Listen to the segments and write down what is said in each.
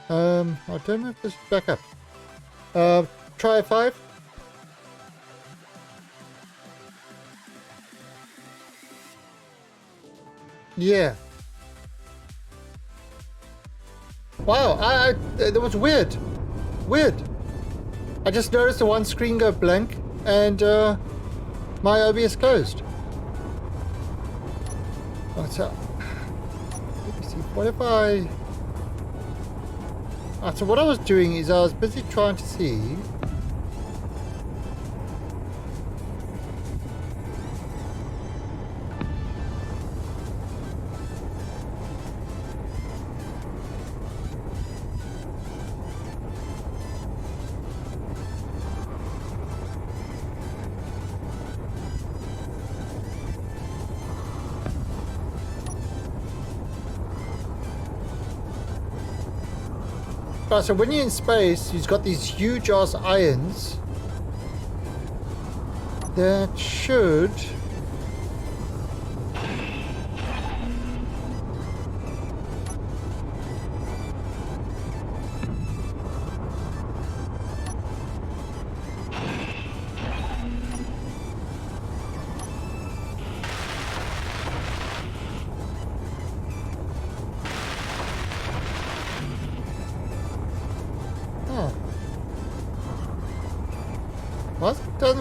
I don't know if this is back up. Try 5. Yeah. Wow, that was weird. Weird. I just noticed the one screen go blank and my OBS closed. What's up? Let me see. What if I... so what I was doing is I was busy trying to see... so when you're in space, you've got these huge ass irons that should...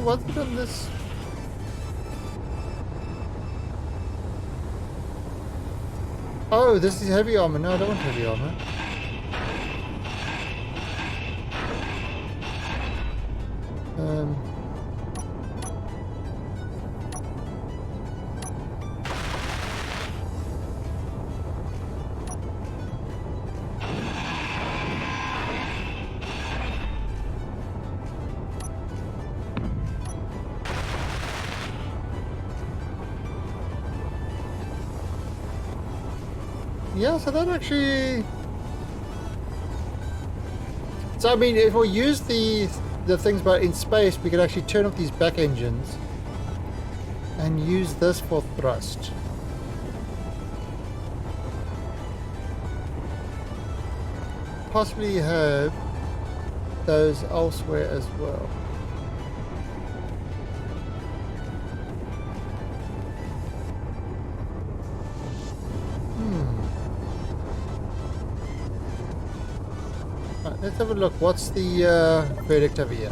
What's done this? Oh, this is heavy armor. No, I don't want heavy armor. Yeah, so that actually... So I mean, if we use the things about in space, we could actually turn off these back engines and use this for thrust. Possibly have those elsewhere as well. Let's have a look. What's the verdict over here?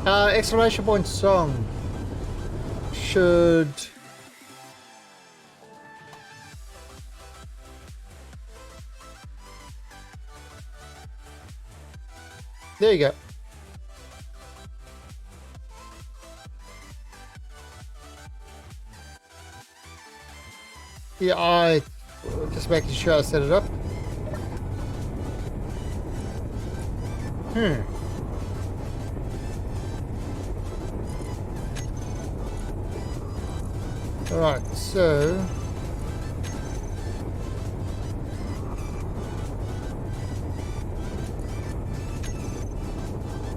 Exclamation point song should... There you go. Yeah, I just making sure I set it up. Alright, so...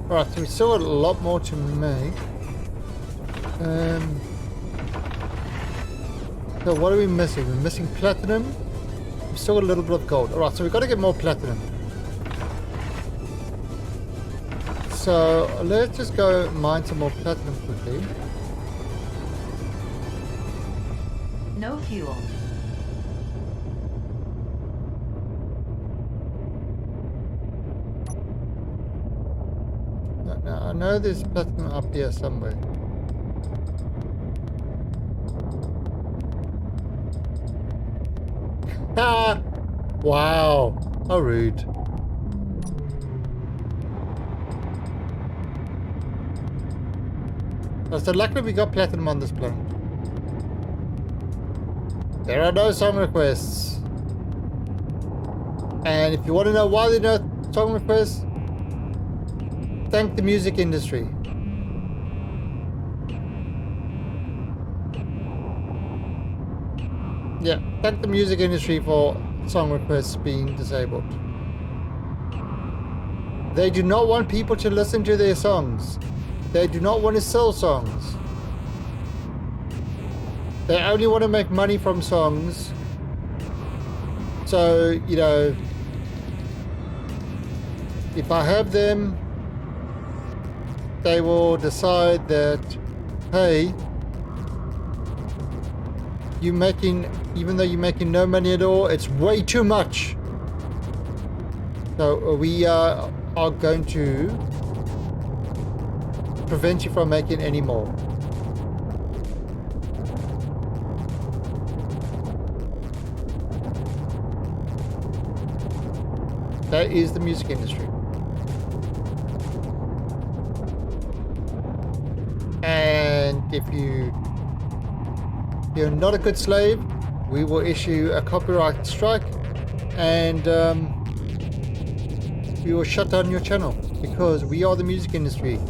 Alright, so we still got a lot more to make. So what are we missing? We're missing platinum. We've still got a little bit of gold. Alright, so we've got to get more platinum. So let's just go mine some more platinum quickly. No fuel. Now I know there's platinum up here somewhere. Ah! Wow! How rude. So luckily we got platinum on this planet. There are no song requests. And if you want to know why there are no song requests, thank the music industry. Yeah, thank the music industry for song requests being disabled. They do not want people to listen to their songs. They do not want to sell songs. They only want to make money from songs. So, you know, if I have them, they will decide that, hey, you making, even though you're making no money at all, it's way too much. So we are going to prevent you from making any more. That is the music industry. And if you're not a good slave, we will issue a copyright strike, and we will shut down your channel, because we are the music industry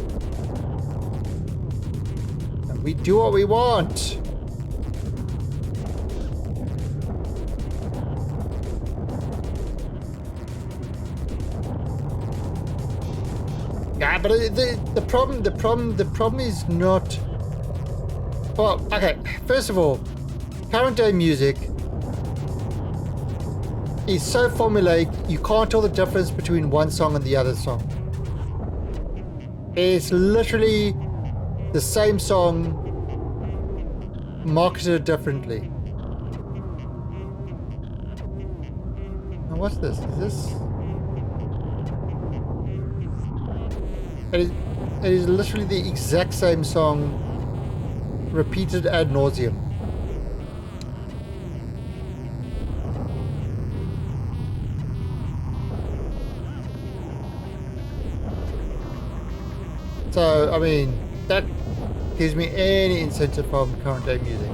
and we do what we want. Yeah, but the problem is not. Well, okay. First of all, current day music is so formulaic, you can't tell the difference between one song and the other song. It's literally the same song marketed differently. Now what's this? Is this? It is literally the exact same song repeated ad nauseum. So, I mean, that gives me any incentive from current day music.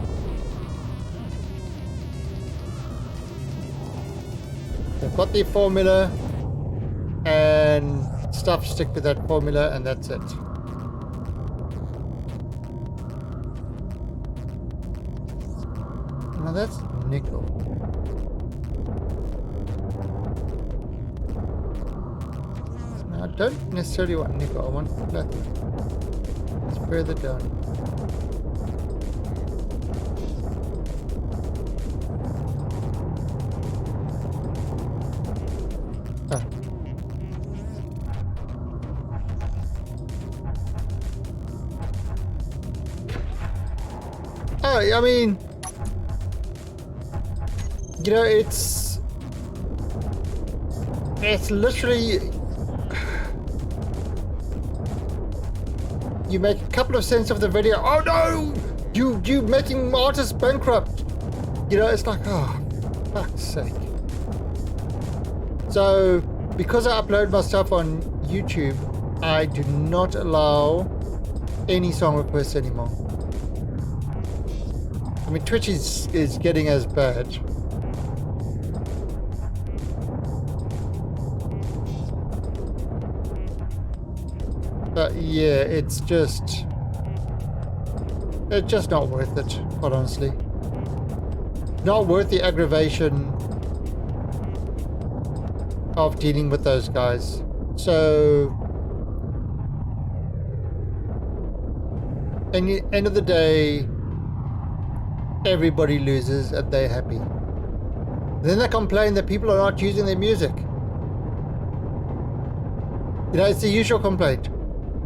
They've got their formula, and stuff stick with that formula, and that's it. Now that's nickel. I don't necessarily want nickel, I want platinum. It's further down. Ah. Oh, I mean, you know, it's literally, you make a couple of cents of the video. Oh no, you making artists bankrupt. You know, it's like, oh, fuck's sake. So because I upload my stuff on YouTube, I do not allow any song requests anymore. I mean, Twitch is getting as bad. But yeah, it's just not worth it, quite honestly. Not worth the aggravation of dealing with those guys. So, at the end of the day, everybody loses and they're happy. Then they complain that people are not using their music. You know, it's the usual complaint.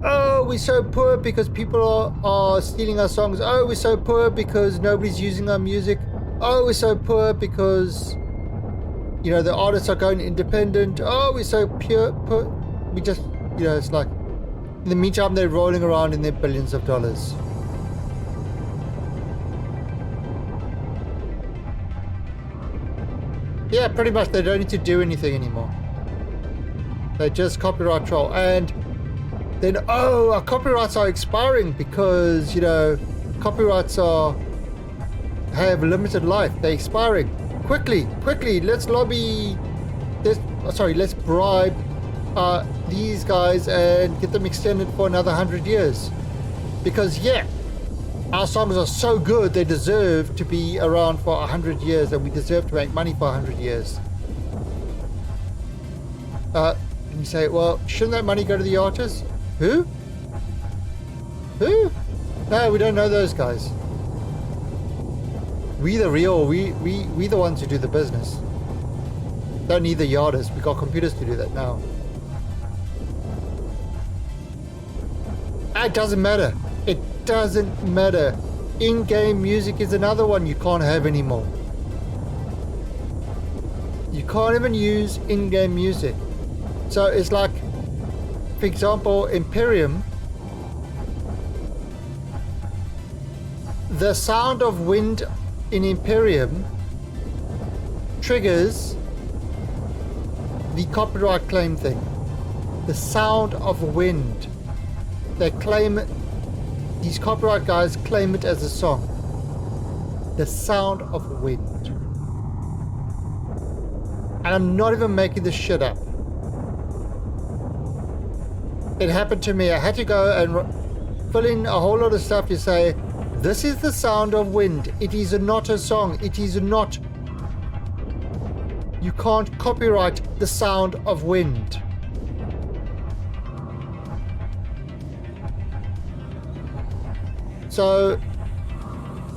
Oh, we're so poor because people are stealing our songs. Oh, we're so poor because nobody's using our music. Oh, we're so poor because, you know, the artists are going independent. Oh, we're so poor. We just, you know, it's like, in the meantime, they're rolling around in their billions of dollars. Yeah, pretty much. They don't need to do anything anymore. They just copyright troll. And then, oh, our copyrights are expiring because, you know, copyrights have limited life. They're expiring. Quickly, let's lobby. Let's bribe these guys and get them extended for another 100 years. Because, yeah, our songs are so good, they deserve to be around for 100 years, and we deserve to make money for 100 years. And you say, well, shouldn't that money go to the artists? Who? No, we don't know those guys. We the ones who do the business. Don't need the artists. We got computers to do that now. It doesn't matter. It doesn't matter. In-game music is another one you can't have anymore. You can't even use in-game music. So it's like, for example, Imperium. The sound of wind in Imperium triggers the copyright claim thing. The sound of wind. They claim it, these copyright guys claim it as a song. The sound of wind. And I'm not even making this shit up. It happened to me. I had to go and fill in a whole lot of stuff to say, this is the sound of wind. It is not a song. It is not. You can't copyright the sound of wind. So,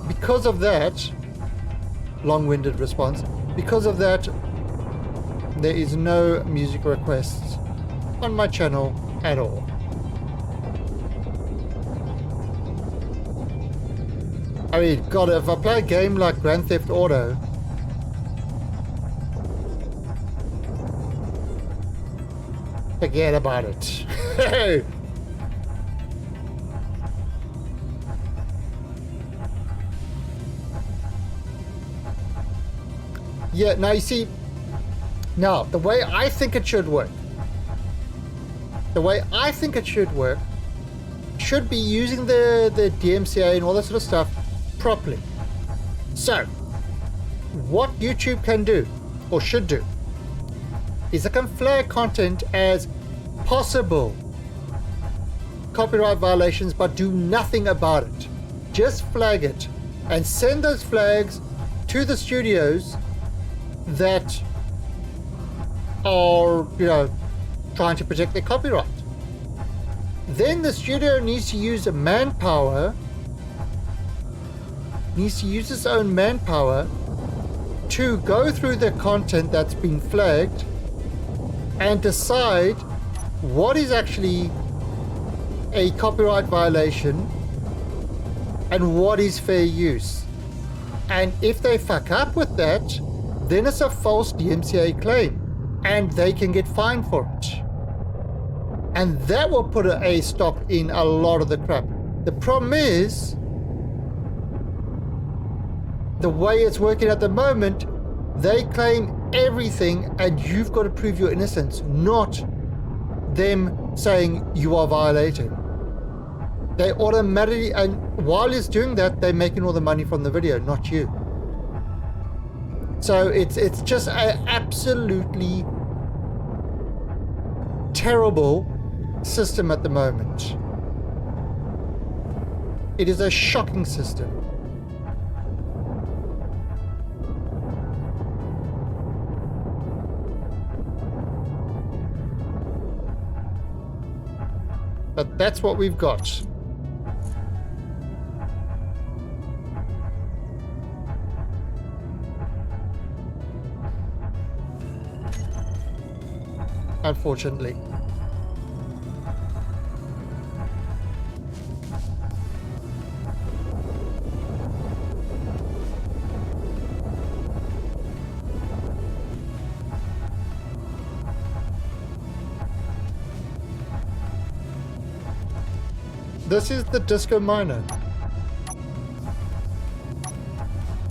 because of that, long-winded response, because of that, there is no music requests on my channel at all. I mean, God, if I play a game like Grand Theft Auto, forget about it. Yeah, now you see, now the way I think it should work, should be using the DMCA and all that sort of stuff properly. So, what YouTube can do, or should do, is it can flag content as possible copyright violations, but do nothing about it. Just flag it and send those flags to the studios that are, you know, trying to protect their copyright. Then the studio needs to use manpower, needs to use its own manpower to go through the content that's been flagged and decide what is actually a copyright violation and what is fair use. And if they fuck up with that, then it's a false DMCA claim and they can get fined for it. And that will put a stop in a lot of the crap. The problem is, the way it's working at the moment, they claim everything and you've got to prove your innocence, not them saying you are violating. They automatically, and while it's doing that, they're making all the money from the video, not you. So it's just an absolutely terrible system at the moment. It is a shocking system. But that's what we've got. Unfortunately. This is the Disco Miner.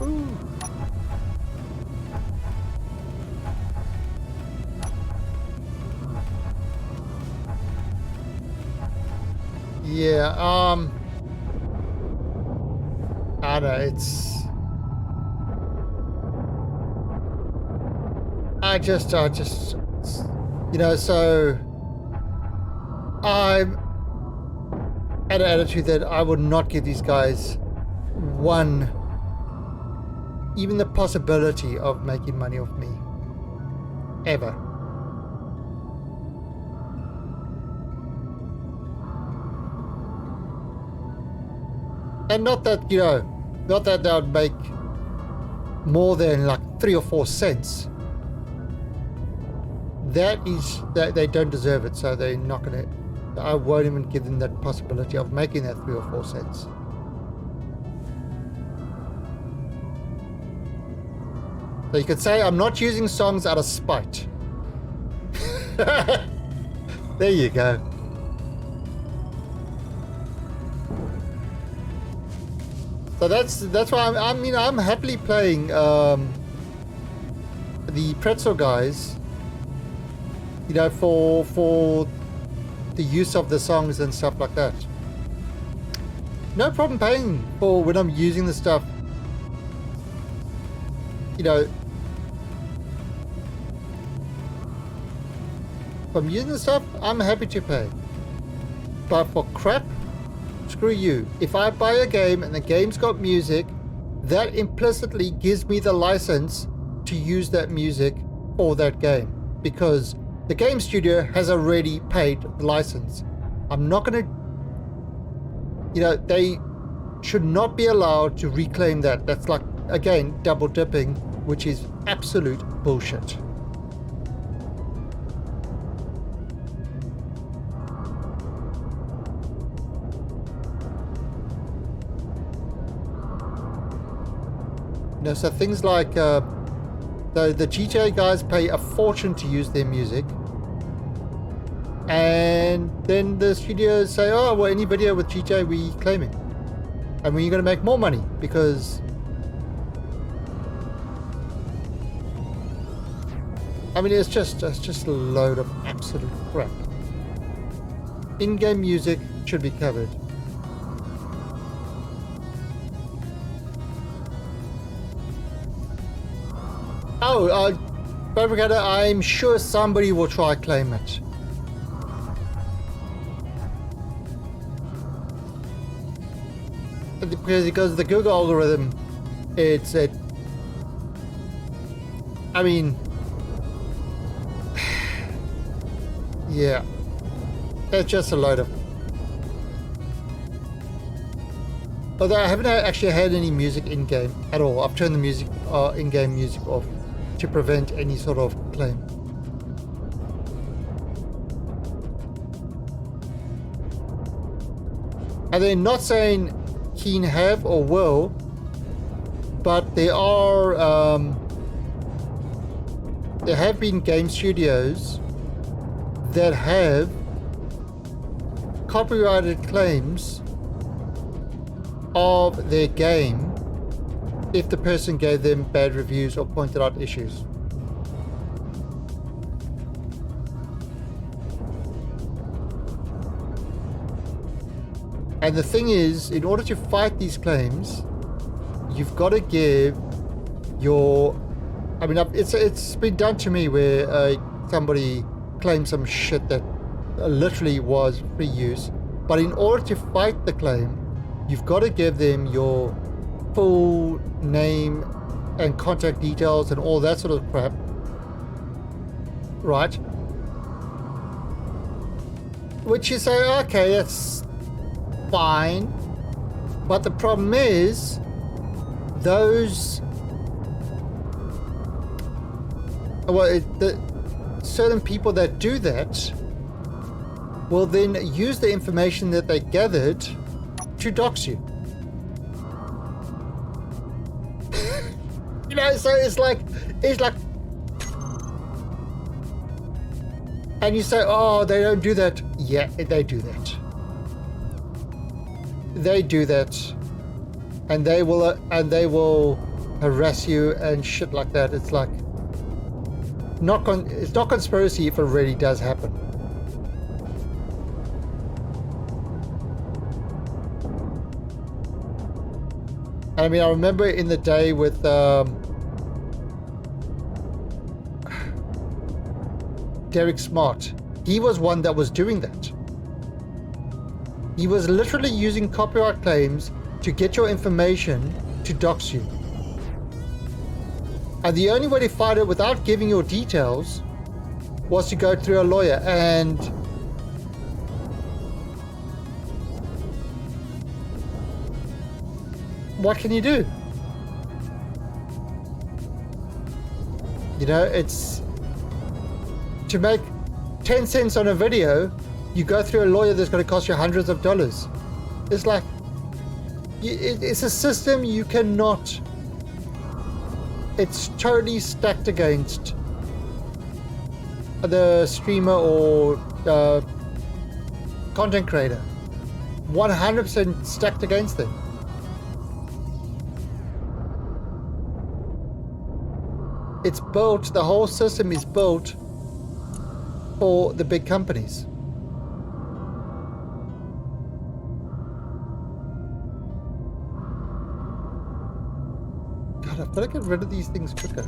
Ooh. Yeah, I don't know, I just, you know, so I'm at an attitude that I would not give these guys even the possibility of making money off me. Ever. And not that, you know, not that they would make more than like 3 or 4 cents. That is, that they don't deserve it, so they're not gonna I won't even give them that possibility of making that 3 or 4 cents. So you could say I'm not using songs out of spite. There you go. So that's why I'm happily playing the Pretzel Guys, you know, for the use of the songs and stuff like that. No problem paying for when I'm using the stuff. You know, if I'm using the stuff, I'm happy to pay. But for crap, screw you. If I buy a game and the game's got music, that implicitly gives me the license to use that music for that game, because the game studio has already paid the license. I'm not going to, you know, they should not be allowed to reclaim that. That's like, again, double dipping, which is absolute bullshit. You know, so things like the GTA guys pay a fortune to use their music, and then the studios say, oh, well, any video with GTA we claim it, and we're going to make more money because, I mean, it's just a load of absolute crap. In-game music should be covered. Oh, Fabricator, I'm sure somebody will try to claim it. Because the Google algorithm, I mean, yeah, it's just a load of. Although I haven't actually had any music in-game at all. I've turned the music, in-game music off to prevent any sort of claim. And they're not saying Keen have or will, but there have been game studios that have copyrighted claims of their game if the person gave them bad reviews or pointed out issues. And the thing is, in order to fight these claims, you've got to give your, I mean, it's been done to me where somebody claimed some shit that literally was free use, but in order to fight the claim, you've got to give them your full name and contact details and all that sort of crap, right? Which you say, okay, that's fine, but the problem is those, well, the certain people that do that will then use the information that they gathered to dox you. You know, so it's like, and you say, oh, they don't do that. Yeah, they do that. They do that, and they will harass you and shit like that. It's like, it's not conspiracy if it really does happen. I mean, I remember in the day with Derek Smart, he was one that was doing that. He was literally using copyright claims to get your information to dox you. And the only way to fight it without giving your details was to go through a lawyer, and what can you do? You know, it's to make 10 cents on a video, you go through a lawyer that's going to cost you hundreds of dollars. It's like, it's a system you cannot, it's totally stacked against the streamer or content creator. 100% stacked against them. It's built, the whole system is built for the big companies. God, I've got to get rid of these things quicker.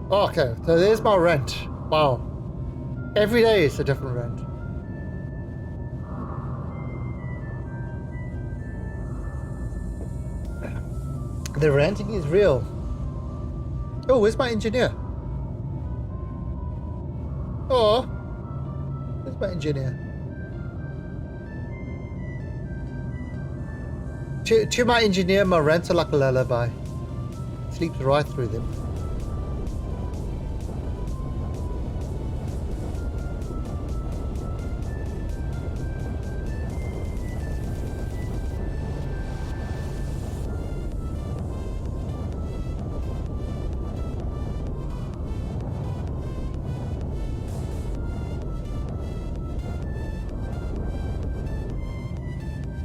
Oh, okay, so there's my rent. Wow. Every day is a different rent. The renting is real. Oh, where's my engineer? Oh, where's my engineer? To my engineer, my rents are like a lullaby. Sleeps right through them.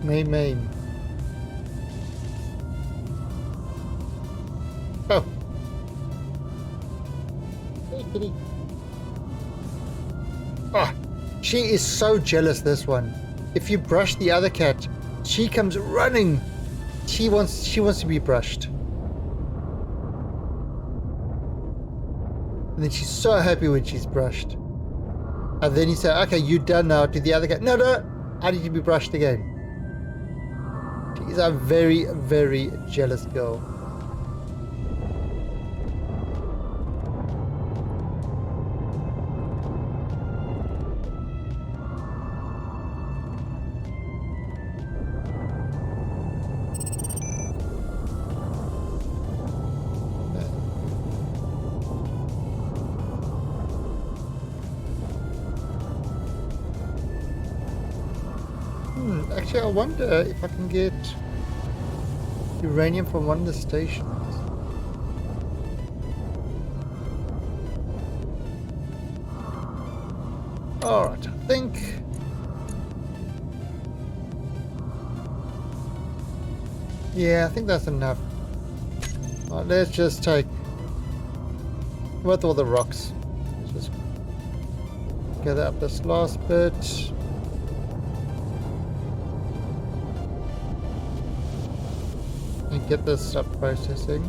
Main. Oh. Hey, kitty. Ah, she is so jealous, this one. If you brush the other cat, she comes running. She wants to be brushed. And then she's so happy when she's brushed. And then you say, okay, you're done now. To the other cat, no, I need to be brushed again. She's a very, very jealous girl. Actually, I wonder if I can get uranium from one of the stations. Alright, I think... yeah, I think that's enough. Right, let's just take... with all the rocks. Let's just gather up this last bit. And get this stuff processing.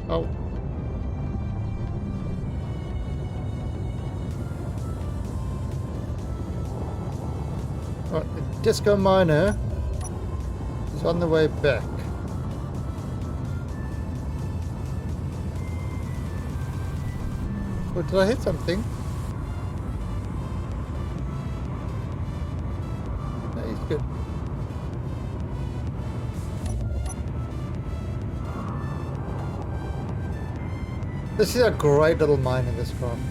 Oh. Right, the disco miner is on the way back. Oh, did I hit something? No, he's good. This is a great little mine in this craft.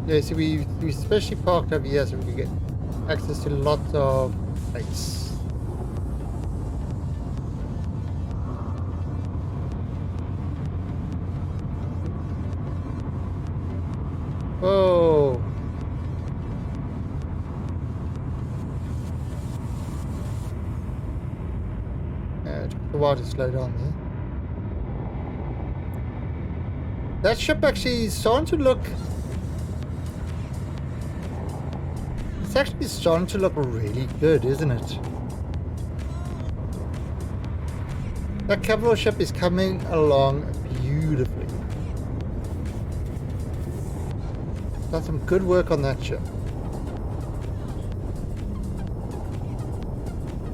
Yeah, so we especially parked over here so we could get access to lots of place. Whoa! Yeah, it took a while to slow down there. That ship actually is starting to look... It's actually starting to look really good, isn't it? That capital ship is coming along beautifully. Got some good work on that ship.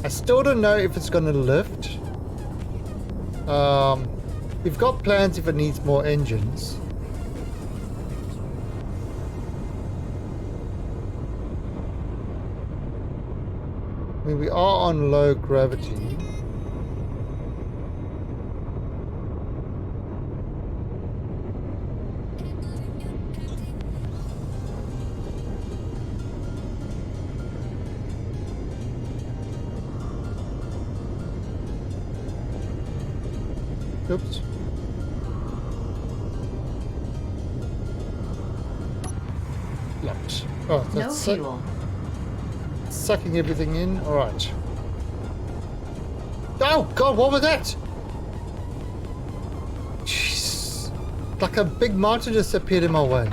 I still don't know if it's going to lift. We've got plans if it needs more engines. I mean, we are on low gravity. Oops. Locked. Oh, No that's fuel. sucking everything in. All right. Oh God, what was that? Jeez. Like a big mountain just appeared in my way.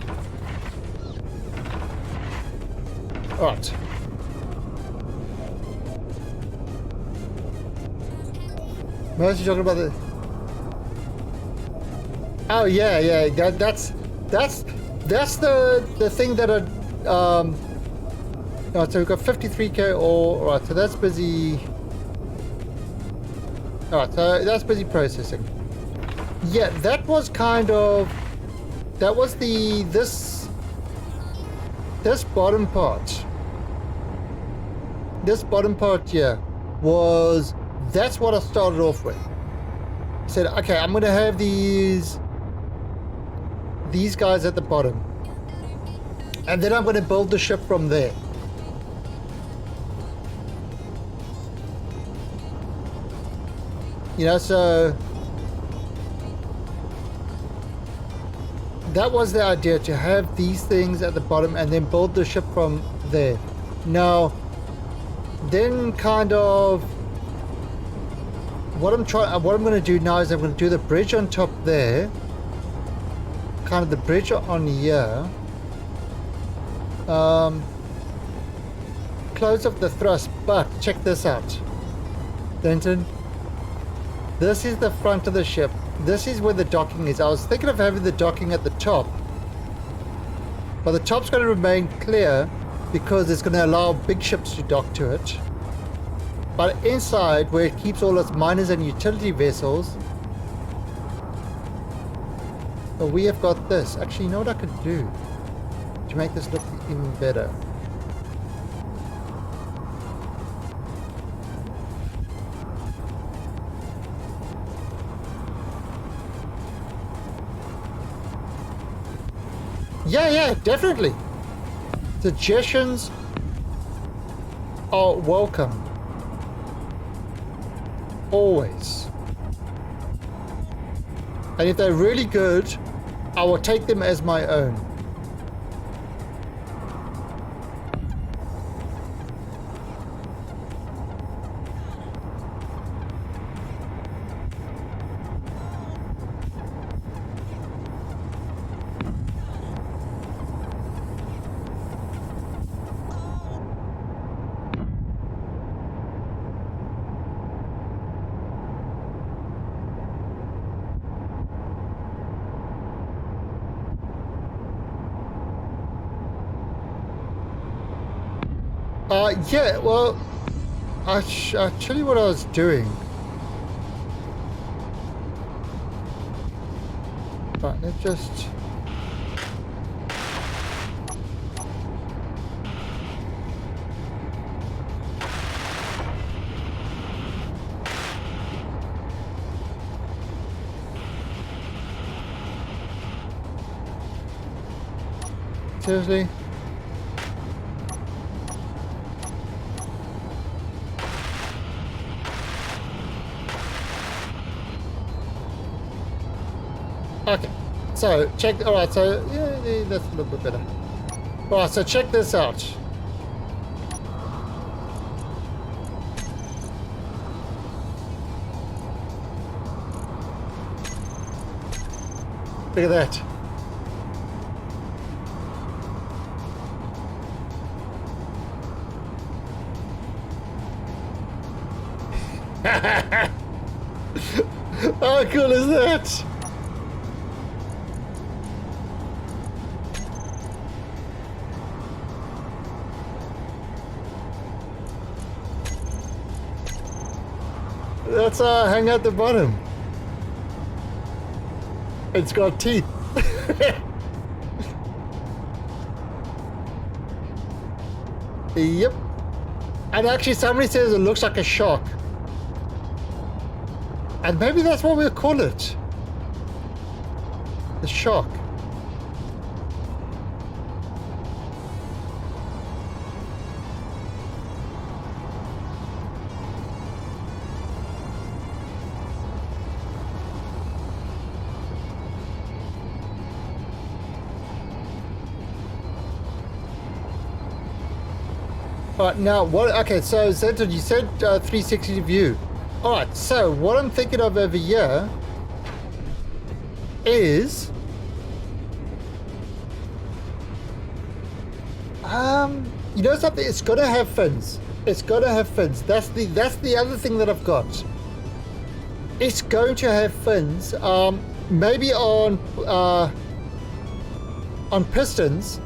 All right. Mostly talking about the... Oh yeah, yeah. That's the thing that oh, so we've got 53k ore. All right, so that's busy. All right, so that's busy processing. Yeah, that was kind of... That was this bottom part. This bottom part here was... That's what I started off with. I said, okay, I'm going to have these guys at the bottom. And then I'm going to build the ship from there. You know, so... That was the idea, to have these things at the bottom and then build the ship from there. Now, then kind of... What I'm going to do now is I'm going to do the bridge on top there. Kind of the bridge on here. Close up the thrust, but check this out. Denton. This is the front of the ship. This is where the docking is. I was thinking of having the docking at the top. But the top's going to remain clear because it's going to allow big ships to dock to it. But inside, where it keeps all its miners and utility vessels, we have got this. Actually, you know what I could do to make this look even better? Yeah, definitely. Suggestions are welcome. Always. And if they're really good, I will take them as my own. Yeah, well, I'll tell you what I was doing. Right, let's just... Seriously? Okay, so check. All right, so yeah, that's a little bit better. All right, so check this out. Look at that. How cool is that? That's hang out the bottom. It's got teeth. Yep. And actually somebody says it looks like a shark. And maybe that's what we'll call it. The shark. Alright, now what? Okay, so Zenton, you said 360 view. Alright, so what I'm thinking of over here is you know something, it's gotta have fins. It's gotta have fins. That's the other thing that I've got. It's going to have fins, maybe on pistons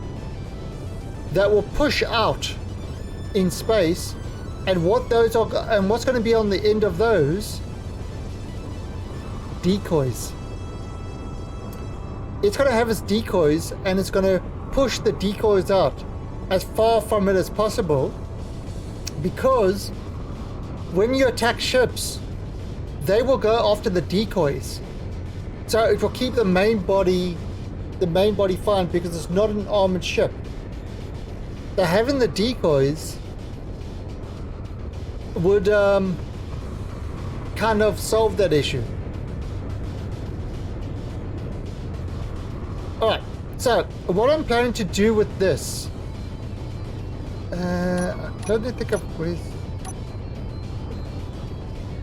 that will push out in space, and what those are, and what's going to be on the end of those decoys. It's going to have its decoys, and it's going to push the decoys out as far from it as possible, because when you attack ships, they will go after the decoys. So it will keep the main body fine, because it's not an armored ship. So having the decoys would kind of solve that issue. Alright, so what I'm planning to do with this, I don't think I've with.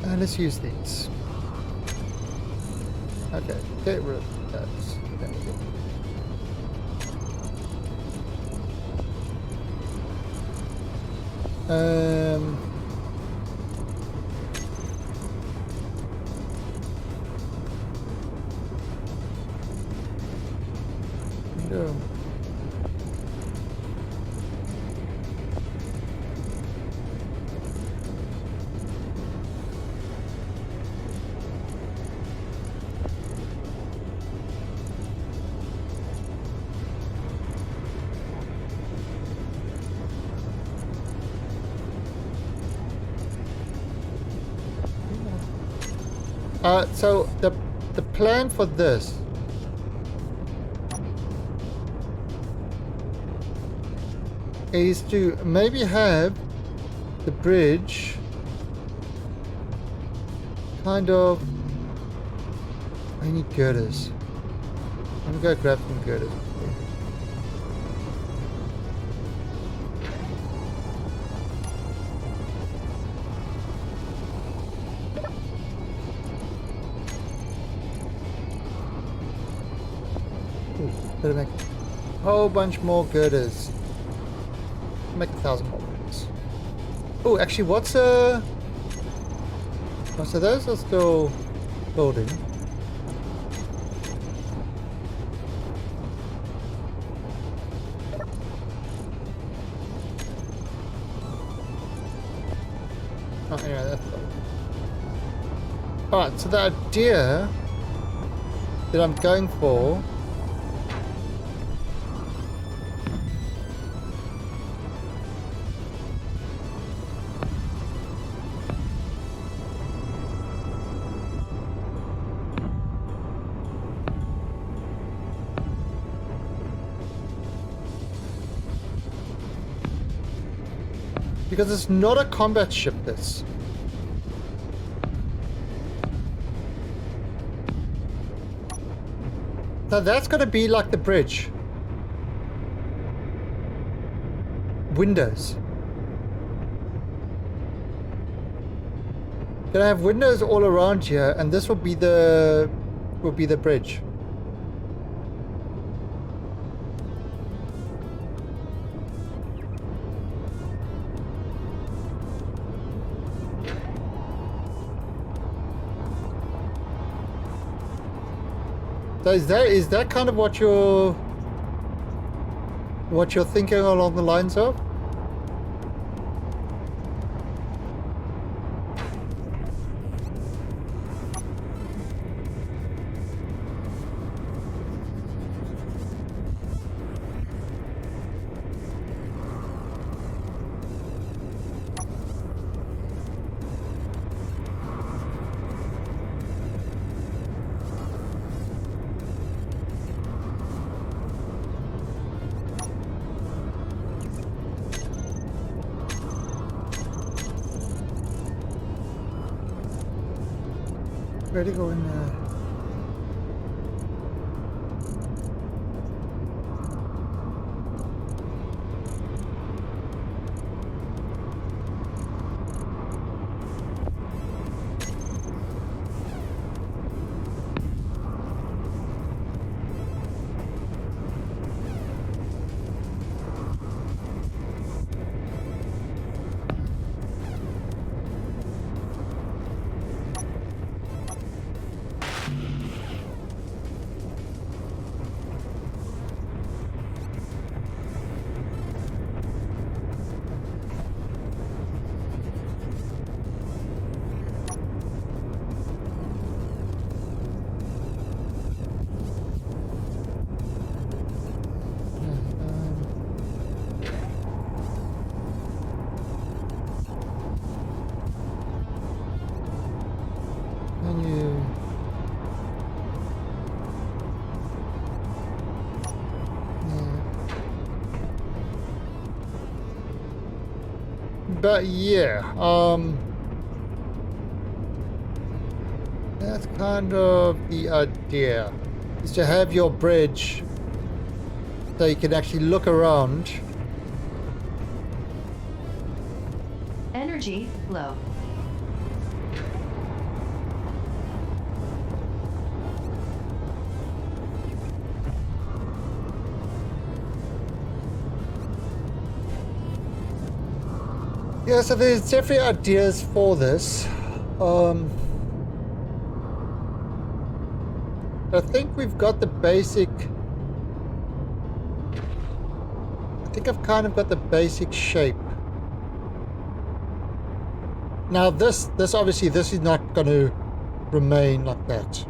Let's use these. Okay, get rid of that. There we go. No. So the plan for this is to maybe have the bridge kind of. I need girders. I'm gonna go grab some girders. Better make a whole bunch more girders. Make 1,000 more girders. Oh, actually, what's oh, so those are still building. Oh, anyway, that's building. Alright, so the idea that I'm going for because it's not a combat ship, this. So that's going to be like the bridge. Windows. Gonna have windows all around here, and this will be the bridge. So is that kind of what you're thinking along the lines of? Where'd it go in there? But yeah, that's kind of the idea, is to have your bridge so you can actually look around. Energy low. Yeah, so there's definitely ideas for this. I think we've got the basic. I think I've kind of got the basic shape. Now this obviously this is not going to remain like that.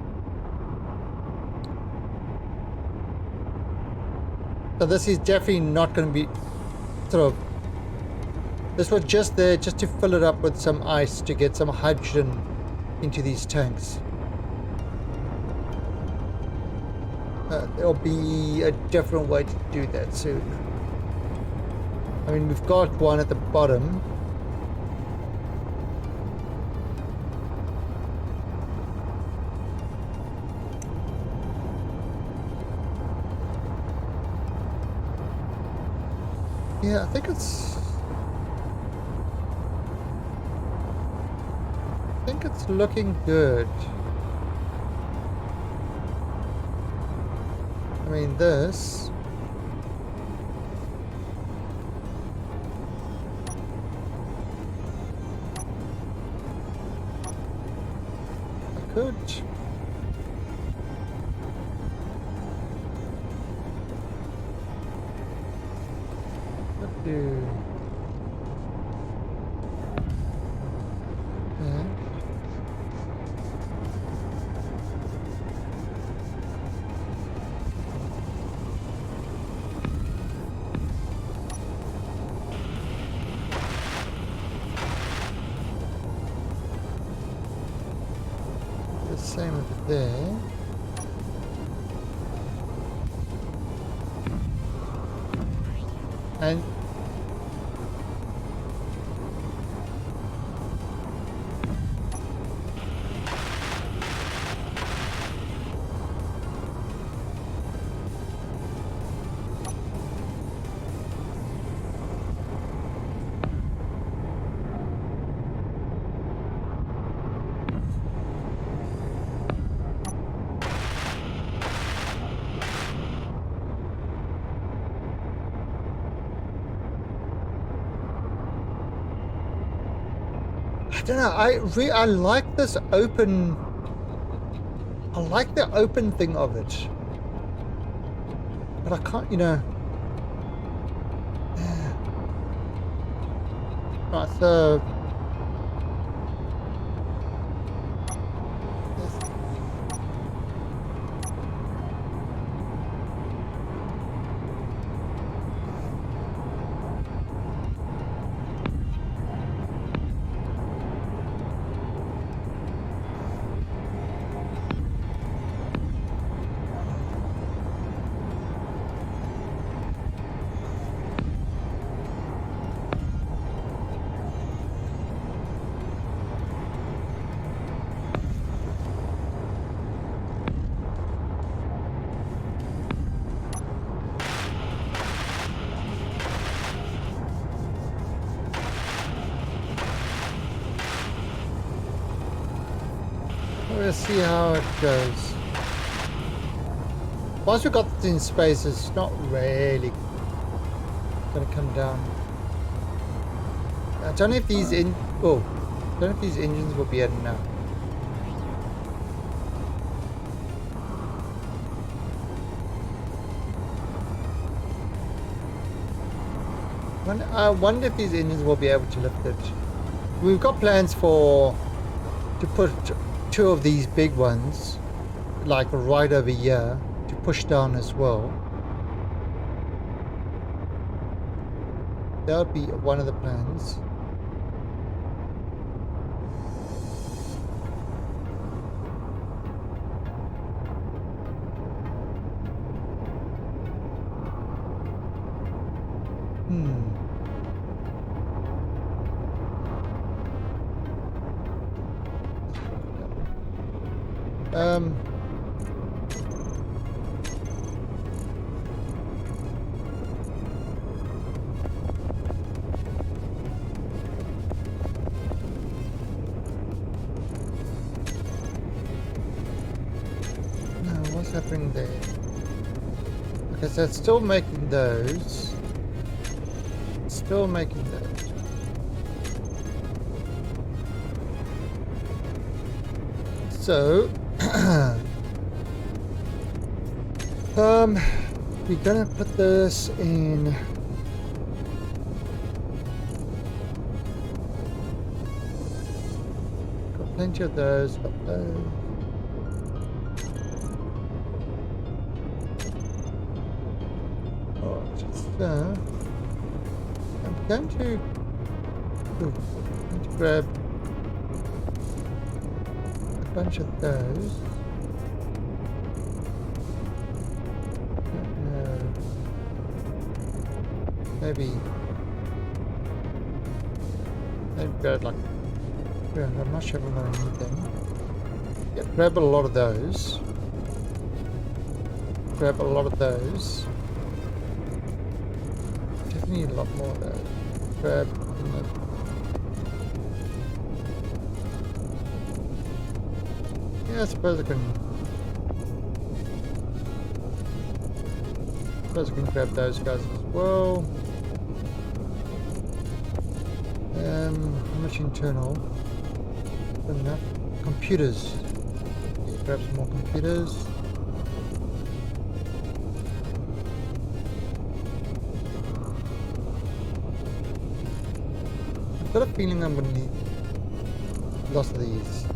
So this is definitely not going to be sort of. This was just there just to fill it up with some ice to get some hydrogen into these tanks. There'll be a different way to do that soon. I mean, we've got one at the bottom. Yeah, I think it's looking good. I mean, this. I could. What do? Yeah. Same with there. And I don't know. I like this open I like the open thing of it. But I can't, you know. Right, so. We'll see how it goes. Once we got this in space, it's not really gonna come down. I don't know if these I don't know if these engines will be at now. I wonder if these engines will be able to lift it. We've got plans to put 2 of these big ones, like right over here, to push down as well. That would be one of the plans. Um, no, what's happening there? Okay, so it's still making those. It's still making those. So, we're gonna put this in. Got plenty of those, got those. So, I'm going to grab a bunch of those. Maybe grab like, yeah, I'm not sure if I'm going to need them. Yeah, grab a lot of those. Grab a lot of those. Definitely need a lot more of those. Grab. Yeah, I suppose I can grab those guys as well. How much internal? Enough. Computers. Yeah, grab some more computers. I've got a feeling I'm going to need lots of these.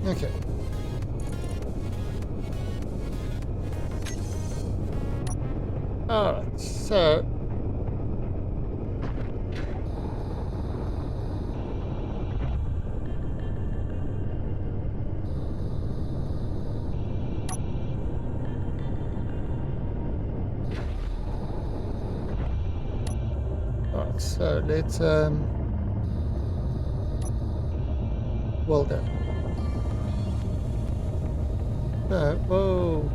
Okay. Alright, so let's well done. Whoa.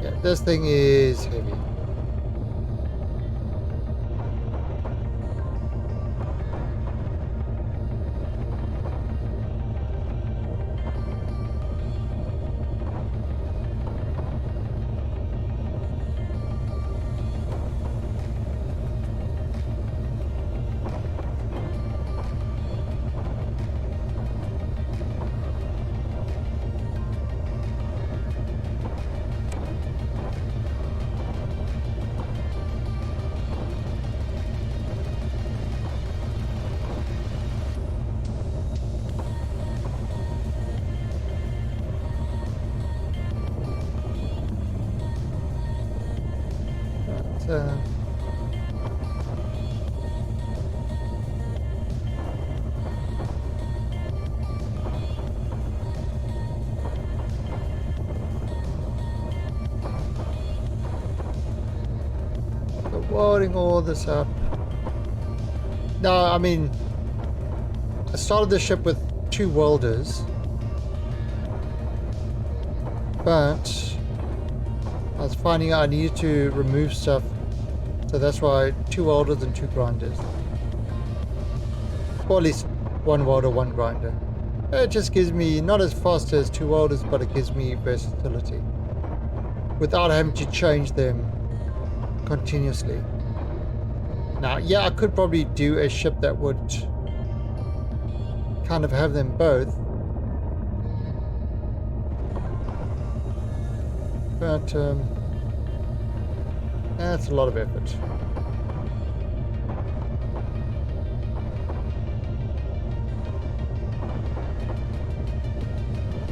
Yeah, this thing is heavy. welding all this up. No, I mean, I started the ship with 2 welders, but I was finding out I needed to remove stuff, so that's why 2 welders and 2 grinders. Or at least 1 welder, 1 grinder. It just gives me, not as fast as 2 welders, but it gives me versatility without having to change them continuously. Now, yeah, I could probably do a ship that would kind of have them both, but that's a lot of effort.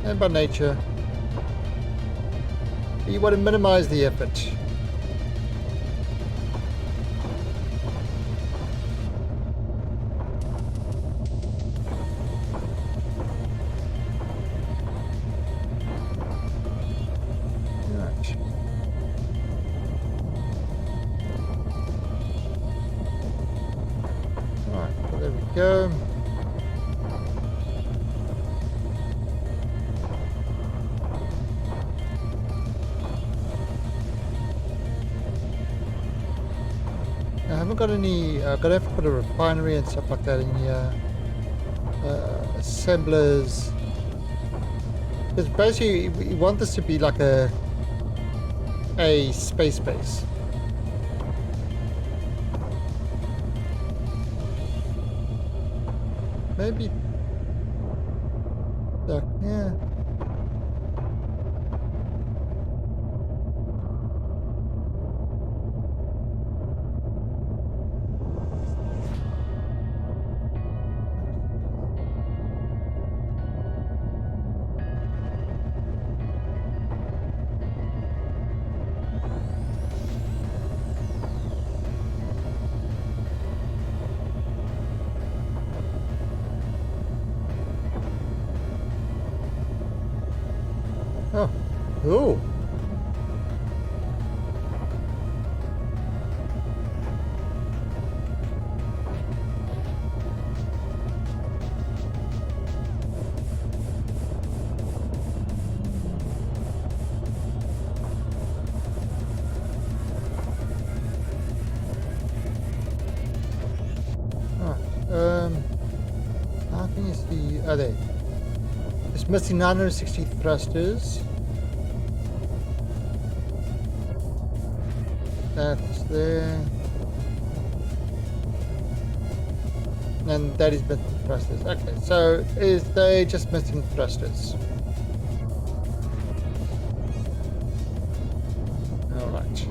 And by nature, you want to minimize the effort. Right. Right, well, there we go. I haven't got any, gotta have to put a refinery and stuff like that in here. Assemblers. Because basically we want this to be like a space base. Maybe, yeah. Oh, ooh. How can you see? Are they? It's missing 960 thrusters. That's there. And that is missing thrusters. Okay, so is they just missing thrusters? Alright.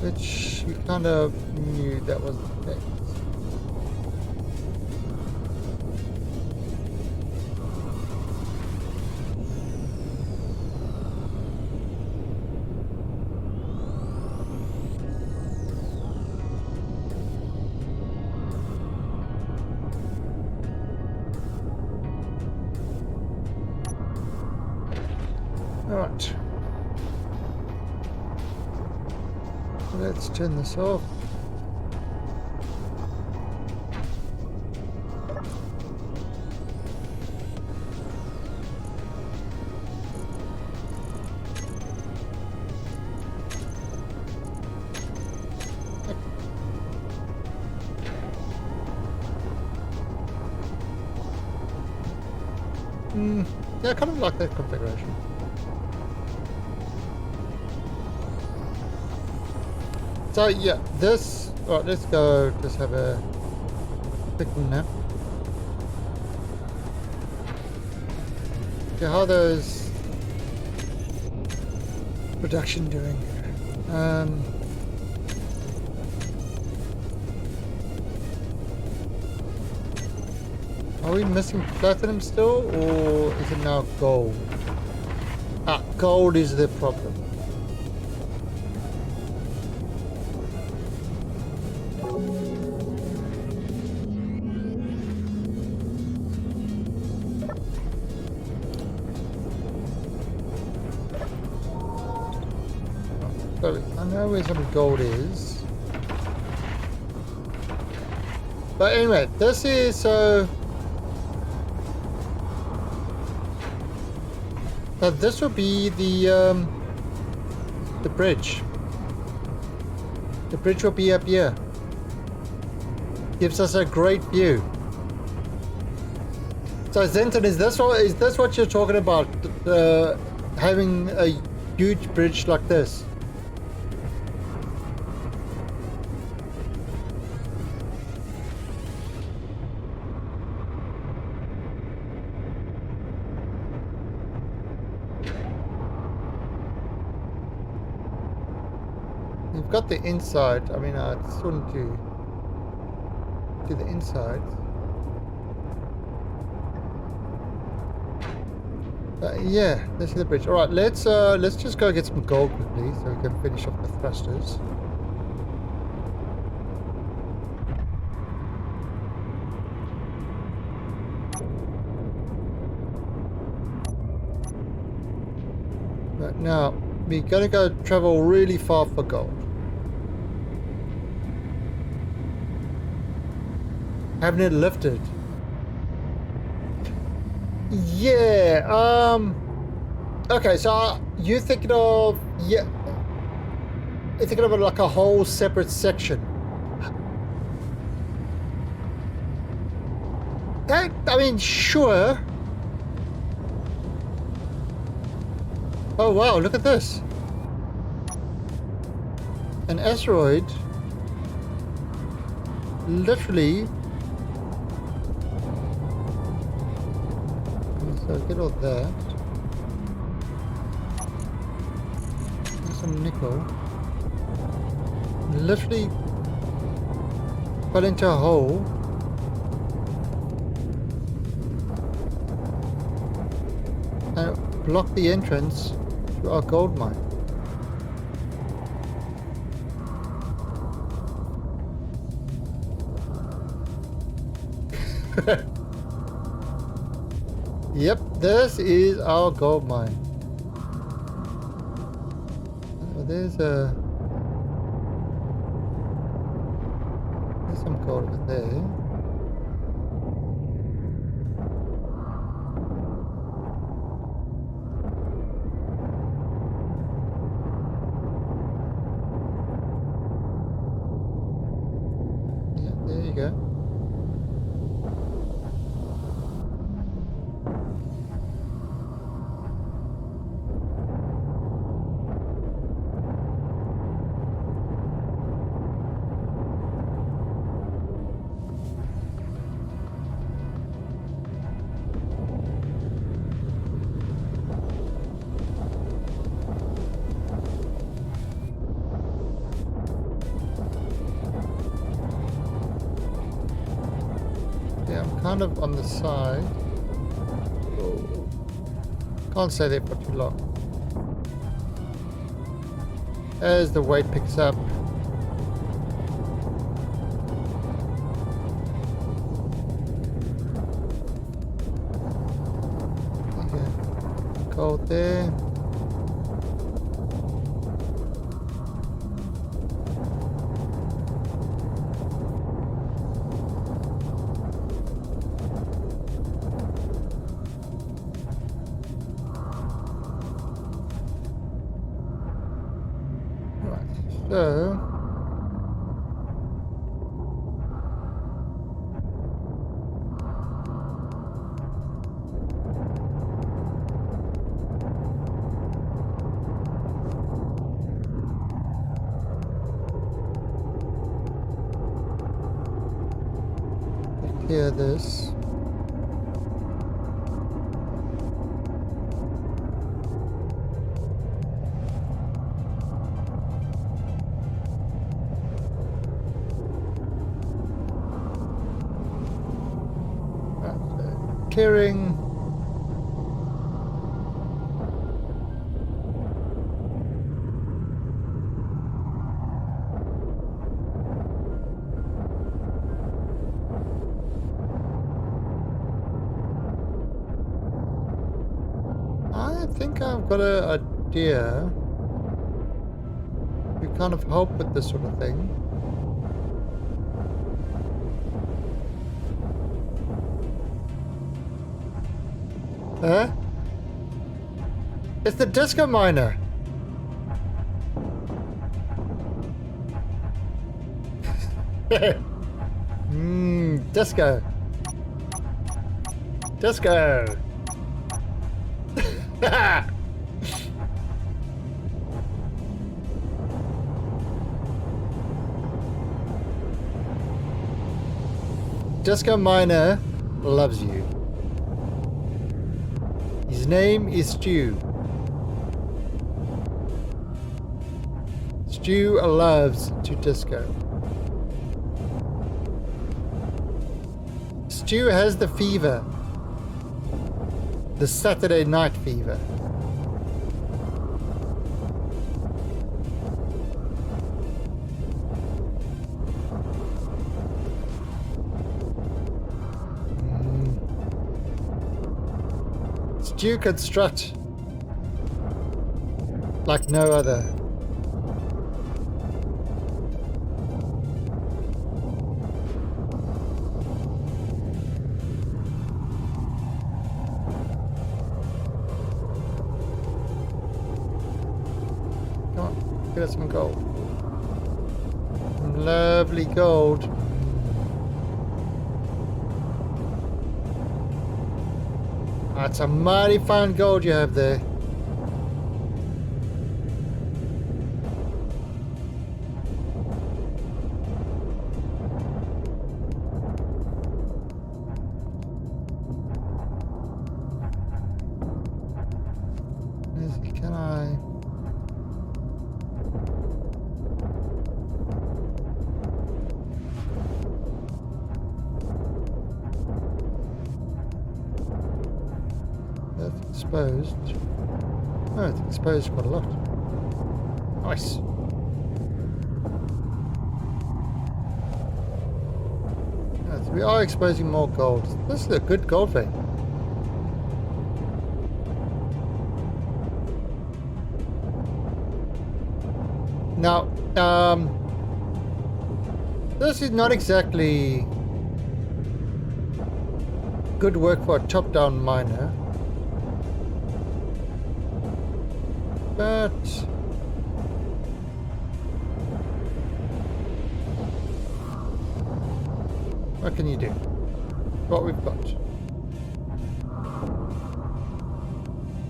Which we kind of knew that was the case. Alright. Let's turn this off. Yeah, I kind of like that configuration. So yeah, this, right, let's go just have a quick nap. Okay, how are those production doing? Are we missing platinum still, or is it now gold? Ah, gold is the problem. So I know where some gold is. But anyway, this is so this will be the bridge. The bridge will be up here. Gives us a great view. So Zenton, is this what you're talking about? Having a huge bridge like this? You've got the inside. I mean, I just want to do the inside. Yeah, this is the bridge. All right, let's just go get some gold quickly so we can finish off the thrusters. Right now, we're gonna go travel really far for gold. Having it lifted. Yeah, okay, so you're thinking of, yeah, you're thinking of it like a whole separate section. That, I mean, sure. Oh wow, look at this. An asteroid literally. So get all that. There's some nickel. Literally fell into a hole. And blocked the entrance to our gold mine. Yep, this is our gold mine. Oh, there's some gold over there. Yeah, there you go. Yeah, I'm kind of on the side. Oh. Can't stay there for too long. As the weight picks up. Okay. Gold there. So, clear this. Clearing. I think I've got an idea. We kind of help with this sort of thing. Huh? It's the disco miner. Disco. Disco. Disco Miner loves you. His name is Stu. Stu loves to disco. Stu has the fever. The Saturday night fever. Stu could strut like no other. Come on, give us some gold. Some lovely gold. That's a mighty fine gold you have there. Can I? That's exposed. Oh, it's exposed quite a lot. Nice. Yes, we are exposing more gold. This is a good gold vein. Now, this is not exactly good work for a top-down miner, but what can you do? What we've got.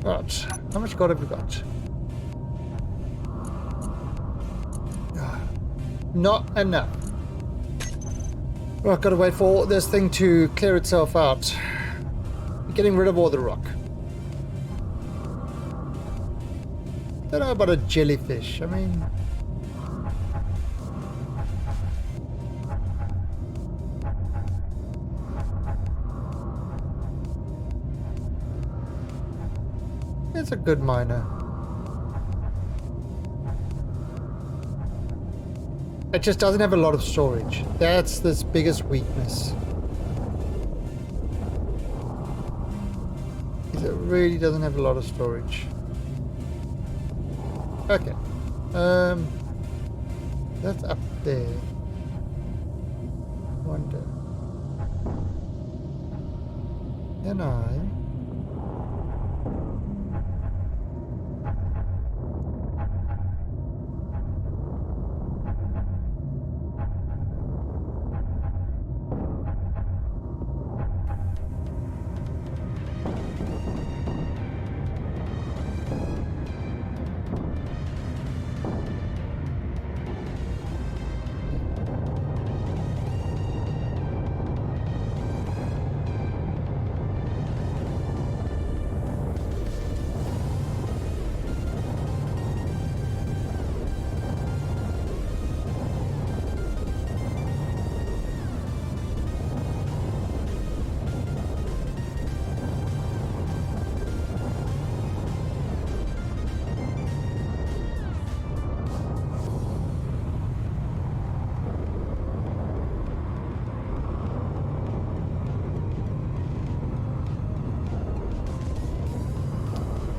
Right, how much gold have we got? Not enough. Well, I've got to wait for this thing to clear itself out. Getting rid of all the rock. Don't know about a jellyfish. I mean, it's a good miner. It just doesn't have a lot of storage. That's this biggest weakness. It really doesn't have a lot of storage. Okay. That's up there. Wonder. Can I?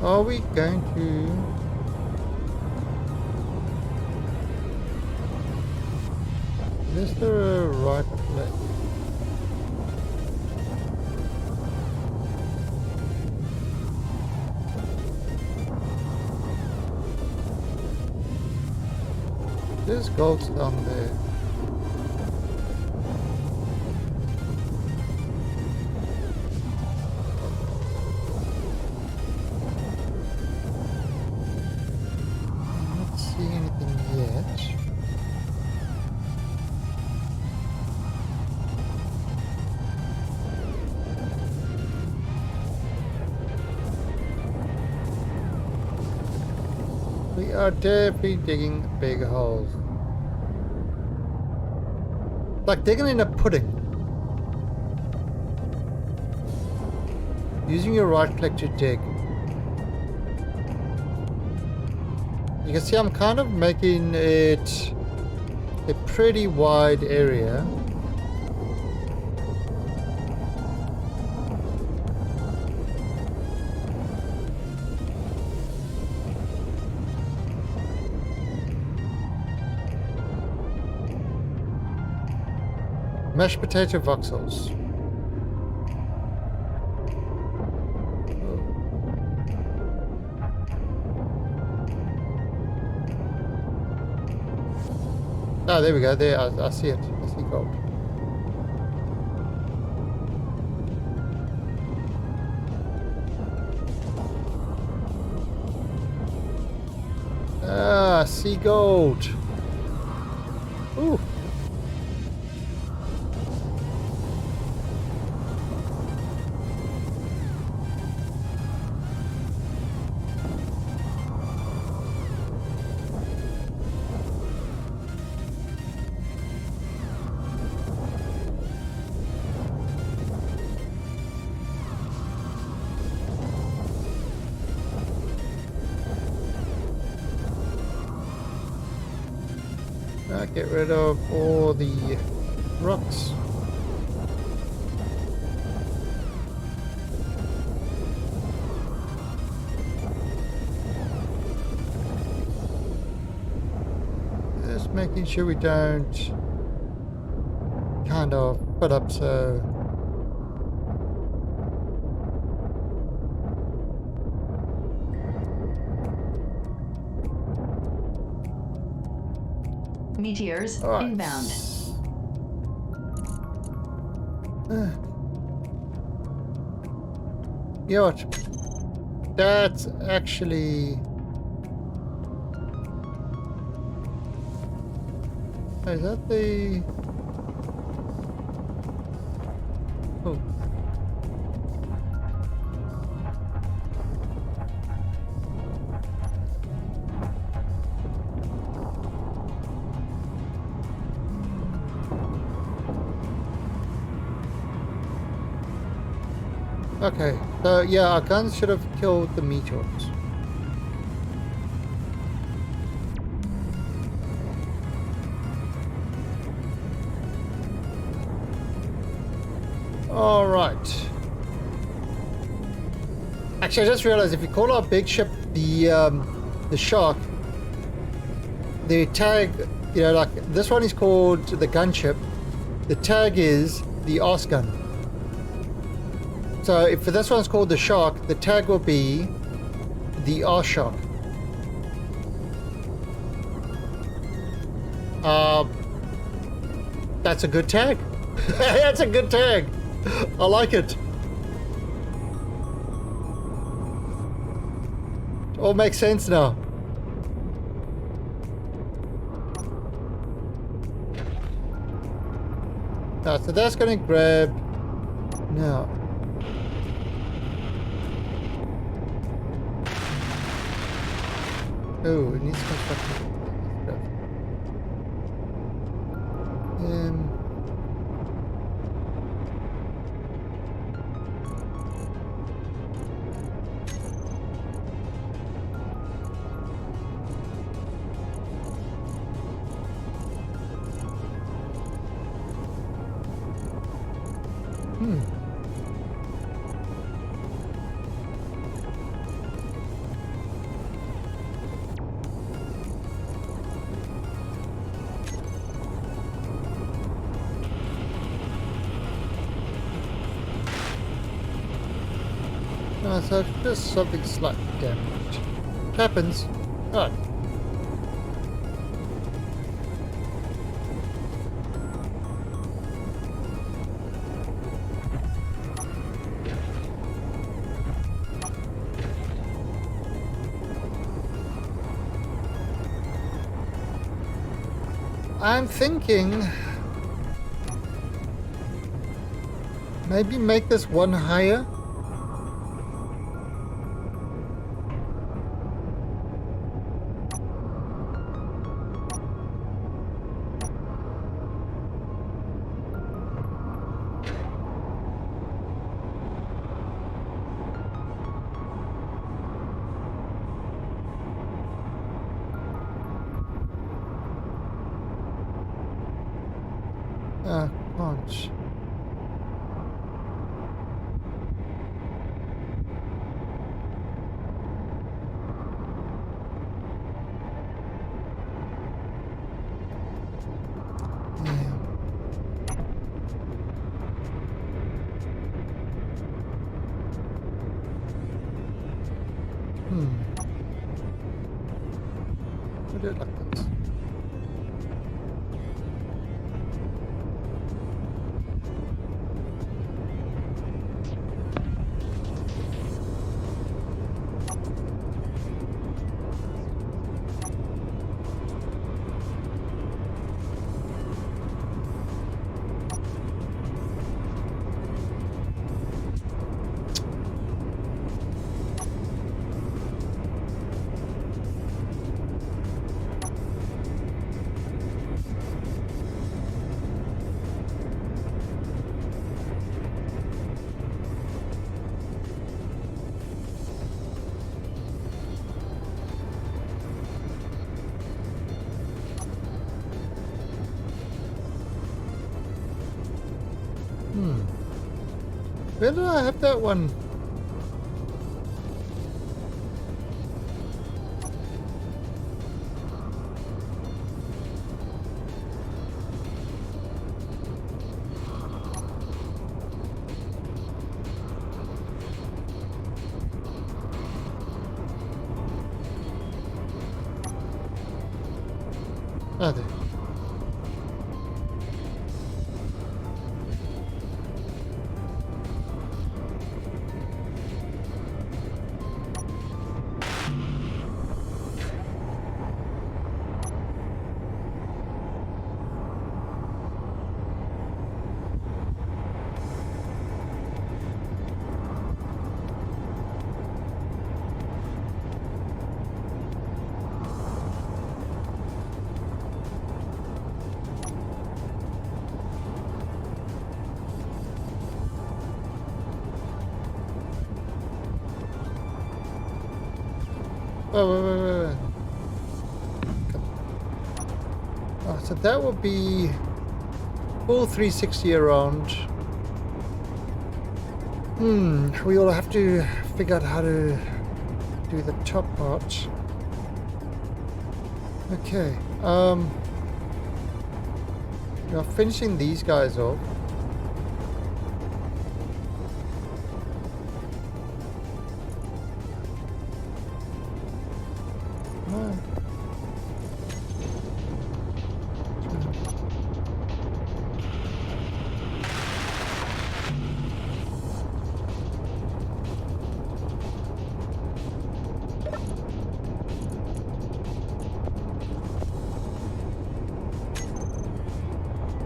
Are we going to... Is there a right place? There's gold down there. I'm not seeing anything yet. We are definitely digging big holes. Like digging in a pudding. Using your right click to dig. You can see I'm kind of making it a pretty wide area. Mashed potato voxels. Oh, there we go. There, I see it. I see gold. Ah, I see gold. Ooh. Now get rid of all the rocks. Just making sure we don't kind of put up so Meteors All right. inbound. You know what? That's actually... Is that the... Oh. Okay, so yeah, our guns should have killed the meteors. All right. Actually, I just realized if you call our big ship the Shark, the tag, you know, like this one is called the gunship. The tag is the arse gun. So if this one's called the Shark, the tag will be the arse shark. That's a good tag. That's a good tag. I like it. All makes sense now. So that's gonna grab now. Oh, it needs construction. So just something slightly damaged. Happens. Alright. I'm thinking maybe make this one higher. Punch. I do it like this. Where did I have that one? Ah, there. Oh, wait. Oh, so that will be full 360 around. We will have to figure out how to do the top part. Okay. We are finishing these guys off.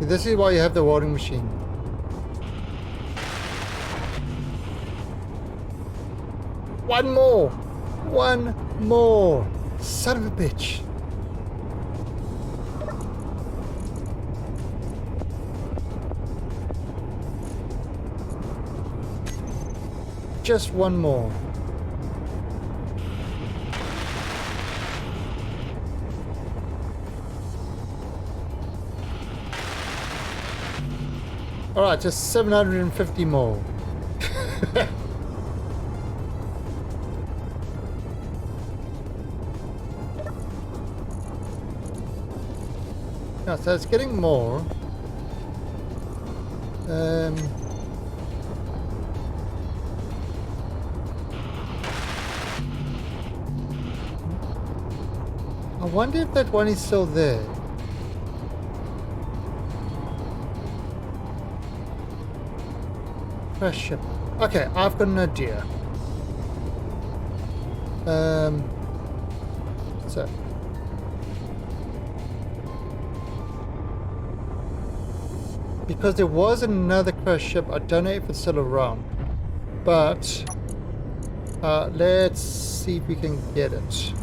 This is why you have the welding machine. One more! One more! Son of a bitch! Just one more. Alright, just 750 more. Yeah, so it's getting more. I wonder if that one is still there. Crash ship. Okay, I've got an idea. So. Because there was another crash ship, I don't know if it's still around. But, let's see if we can get it.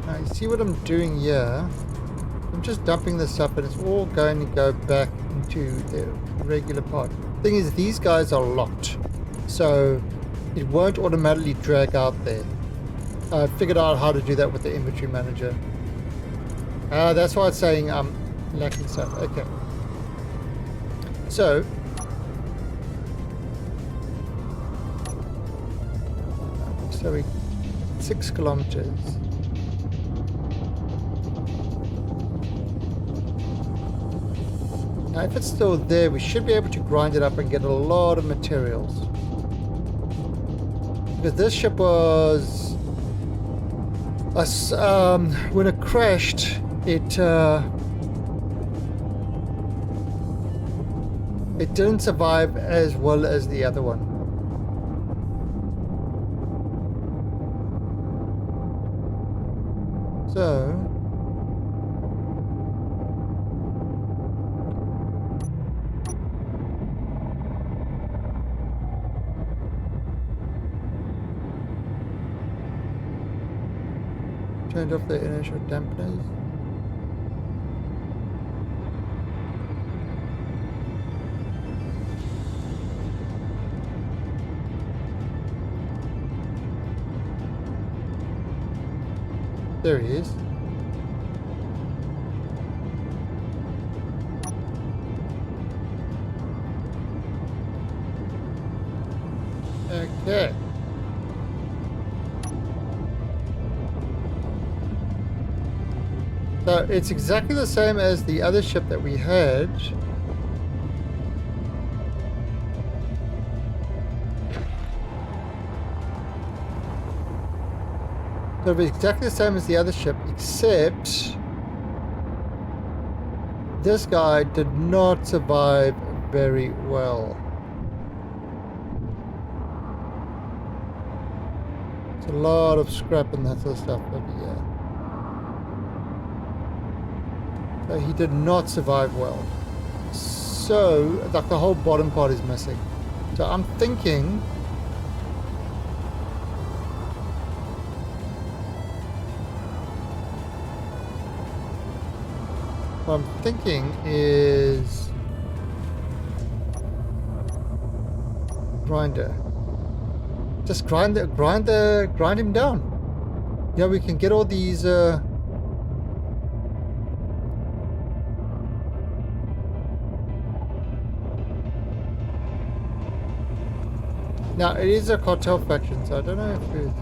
Now, you see what I'm doing here? I'm just dumping this up and it's all going to go back into the regular part. Thing is, these guys are locked, so it won't automatically drag out there. I figured out how to do that with the inventory manager. That's why it's saying I'm lacking stuff. Okay. So, we 6 kilometers. Now, if it's still there, we should be able to grind it up and get a lot of materials. Because this ship was, when it crashed, it didn't survive as well as the other one. So, turned off the inertial dampeners. There he is. Okay. So it's exactly the same as the other ship that we had. So it's exactly the same as the other ship, except this guy did not survive very well. It's a lot of scrap and that sort of stuff over here. So he did not survive well. So, like the whole bottom part is missing. So I'm thinking what I'm thinking is grinder. Just grind him down. Yeah, we can get all these now it is a cartel faction, so I don't know if it's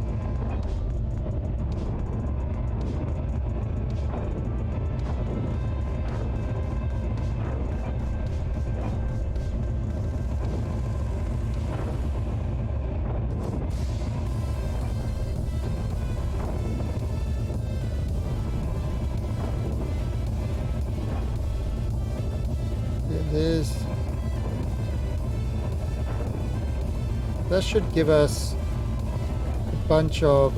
that should give us a bunch of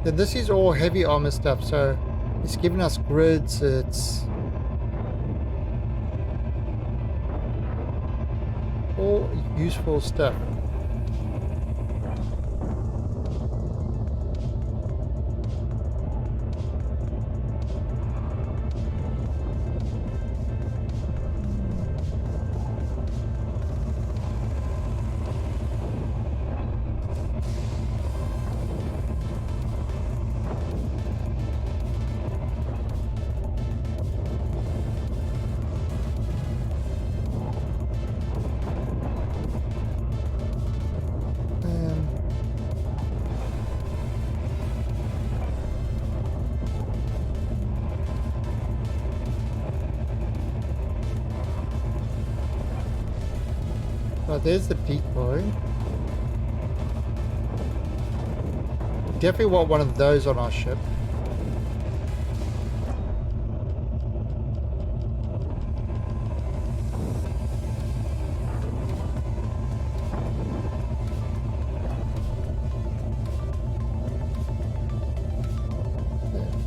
then this is all heavy armor stuff, so it's giving us grids, it's all useful stuff. Oh, there's the decoy. Definitely want one of those on our ship.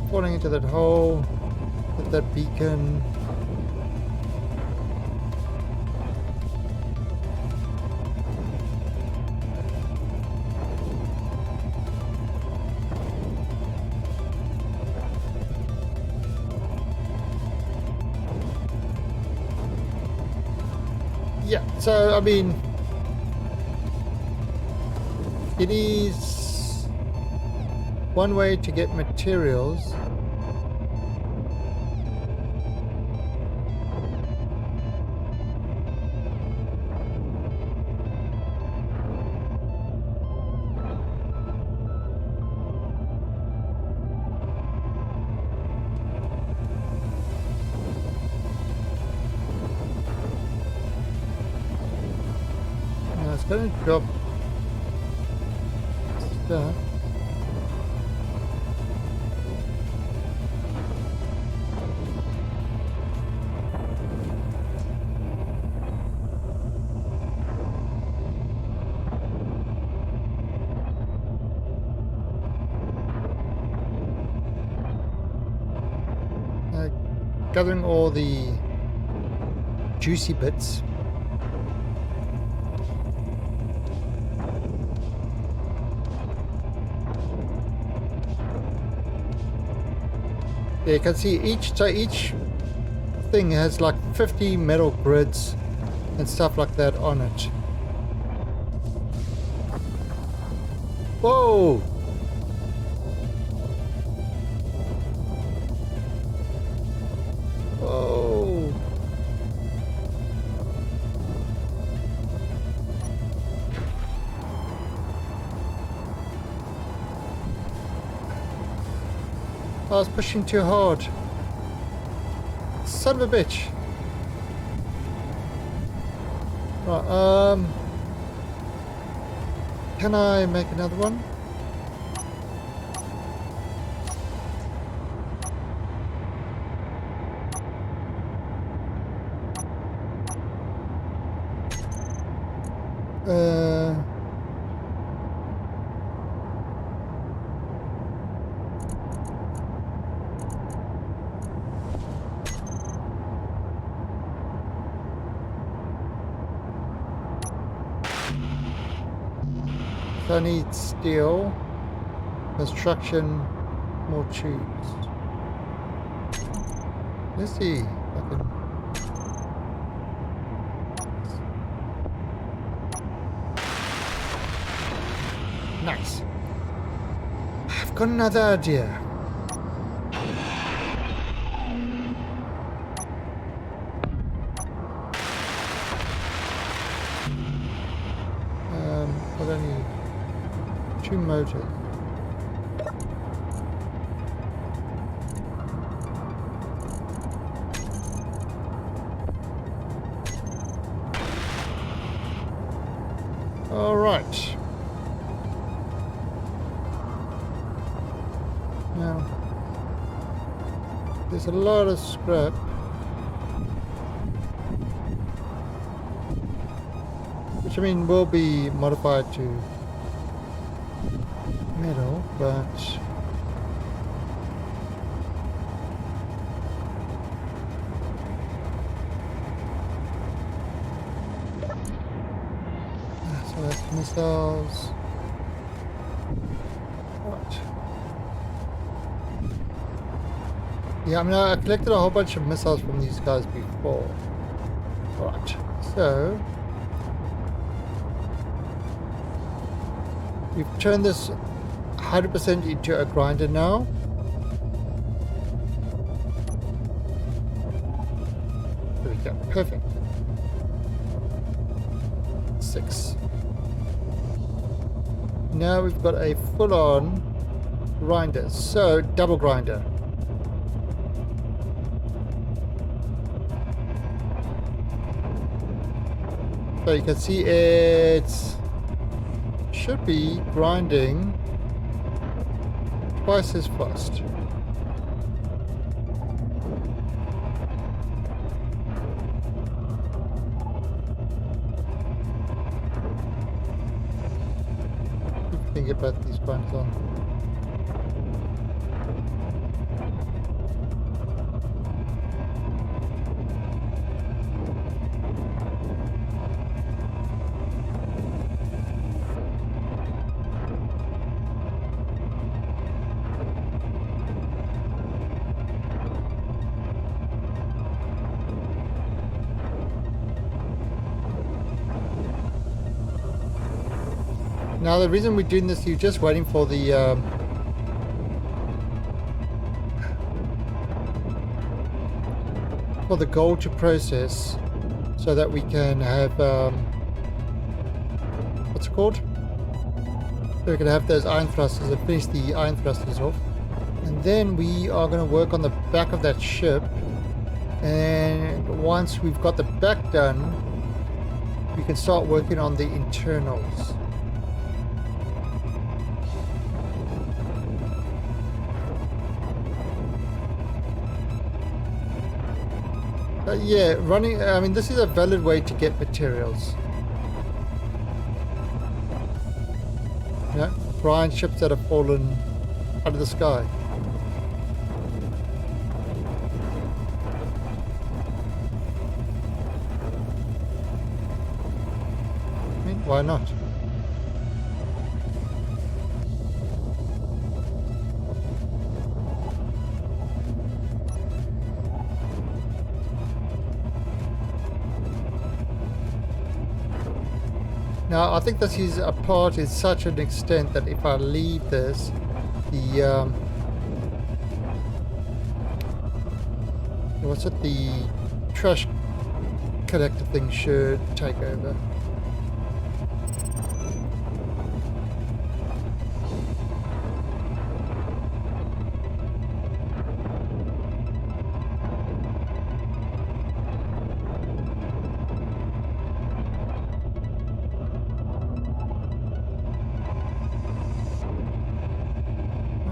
Falling into that hole with that beacon. Yeah, so I mean, it is one way to get materials. Now it's going to drop stuff. Gathering all the juicy bits. Yeah, you can see each thing has like 50 metal grids and stuff like that on it. Whoa! Whoa! I was pushing too hard. Son of a bitch. Right, can I make another one? So I need steel, construction, more tubes. Let's see if I can... Nice. I've got another idea. What I need? 2 motors. All right. Now, there's a lot of scrap. Which I mean will be modified to metal, but so that's missiles. What? Yeah, I mean I collected a whole bunch of missiles from these guys before. Right, so we've turned this 100% into a grinder now. There we go. Perfect. 6. Now we've got a full-on grinder. So, double grinder. So you can see it should be grinding twice as fast. Think about these grinders on. Now the reason we're doing this, you're just waiting for the gold to process, so that we can have what's it called? So we can have those iron thrusters and finish the iron thrusters off, and then we are going to work on the back of that ship. And once we've got the back done, we can start working on the internals. Yeah, running, I mean, this is a valid way to get materials. Yeah, Brian ships that have fallen out of the sky. I mean, why not? Now, I think this is apart to such an extent that if I leave this, the what's it? The trash collector thing should take over.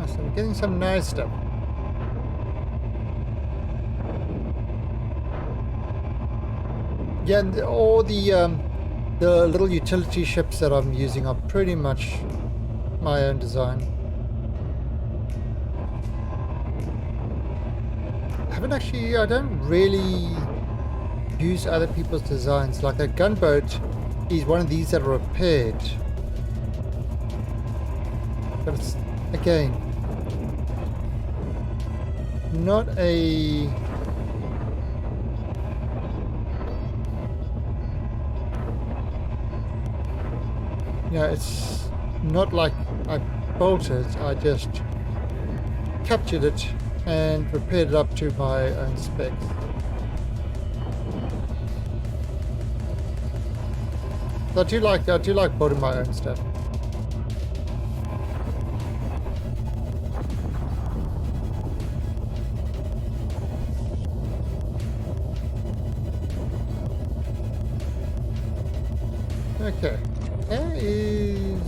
So we're getting some nice stuff. Yeah, and all the little utility ships that I'm using are pretty much my own design. I don't really use other people's designs. Like a gunboat is one of these that are repaired. But it's, again, not a... Yeah, it's not like I built it, I just captured it and repaired it up to my own specs. So I do like building my own stuff. Okay, there is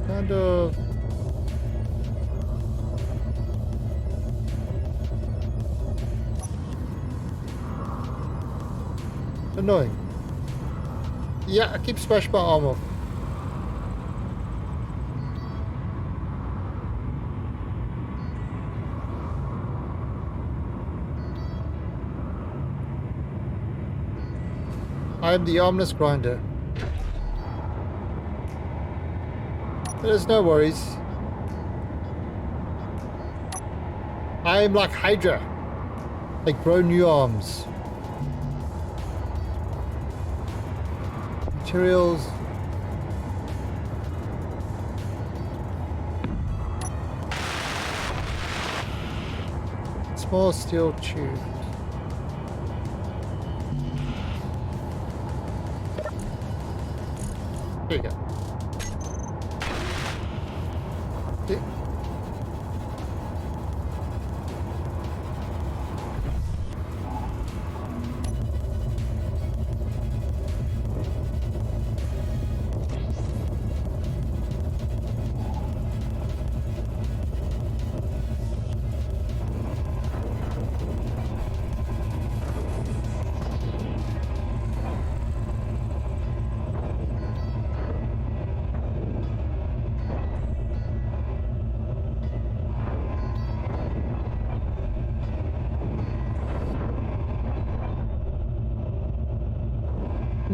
kind of annoying. Yeah, I keep smashing my arm off. I am the armless grinder. There's no worries. I am like Hydra. They grow new arms. Materials. Small steel tube. There you go. Okay.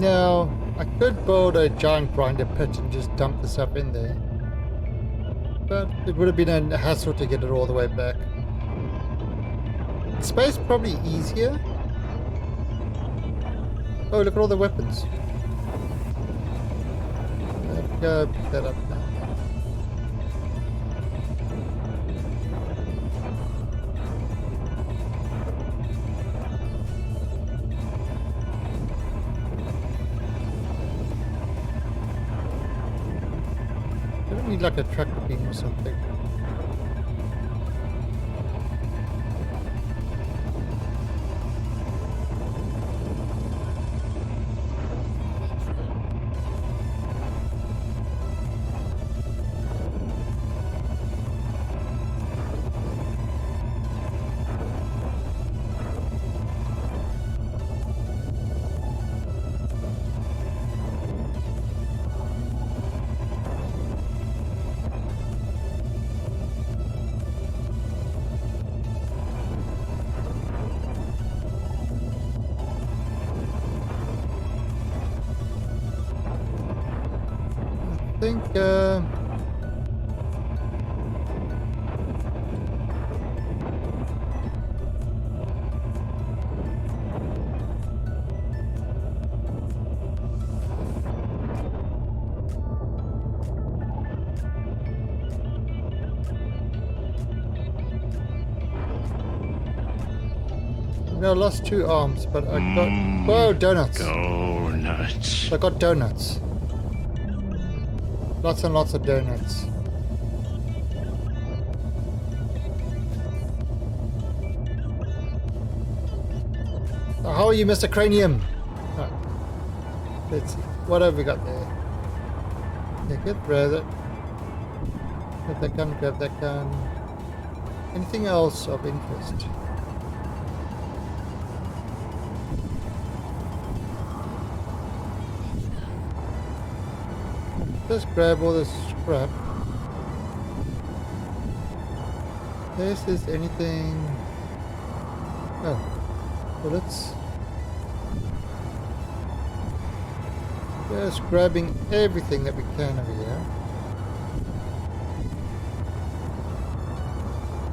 Now, I could build a giant grinder pit and just dump the stuff in there. But it would have been a hassle to get it all the way back. Space probably easier. Oh, look at all the weapons. Let's go pick that up now. I don't need like a tractor beam or something. I think I lost 2 arms, but I got whoa, donuts. Donuts. I got donuts. Lots and lots of donuts. Oh, how are you, Mr. Cranium? Oh. Let's see. What have we got there? Yeah, good. Grab it. Grab that gun, grab that gun. Anything else of interest? Just grab all this scrap. This is anything. Oh, bullets. Just grabbing everything that we can over here.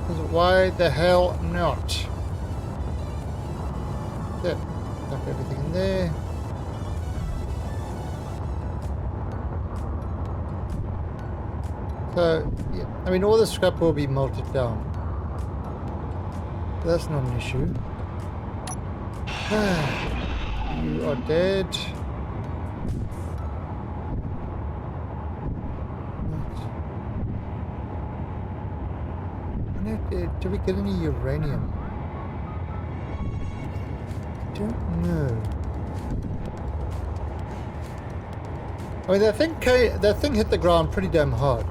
Because why the hell not? There, dump everything in there. So, yeah, I mean, all the scrap will be melted down. That's not an issue. You are dead. Do we get any uranium? I don't know. I mean, that thing hit the ground pretty damn hard.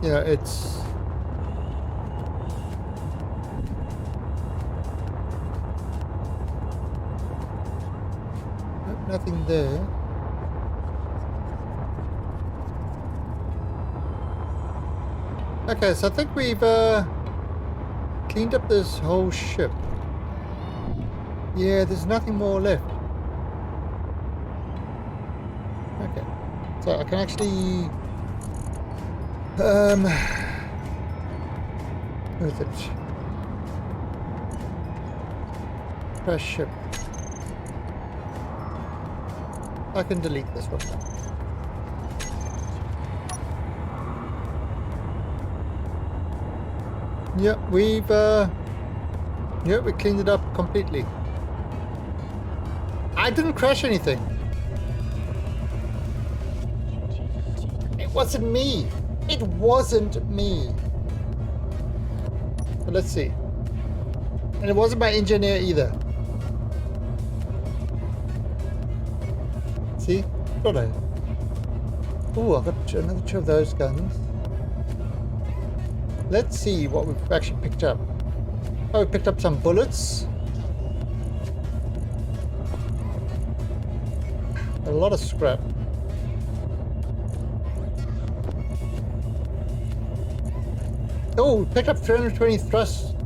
Yeah, it's... Nothing there. Okay, so I think we've cleaned up this whole ship. Yeah, there's nothing more left. Okay, so I can actually... where is it? Crash ship. I can delete this one now. Yeah, we cleaned it up completely. I didn't crash anything. It wasn't me. It wasn't me. But let's see. And it wasn't my engineer either. See? Got it. Oh, I've got another 2 of those guns. Let's see what we've actually picked up. Oh, we picked up some bullets. A lot of scrap. Oh, picked up 320 thrust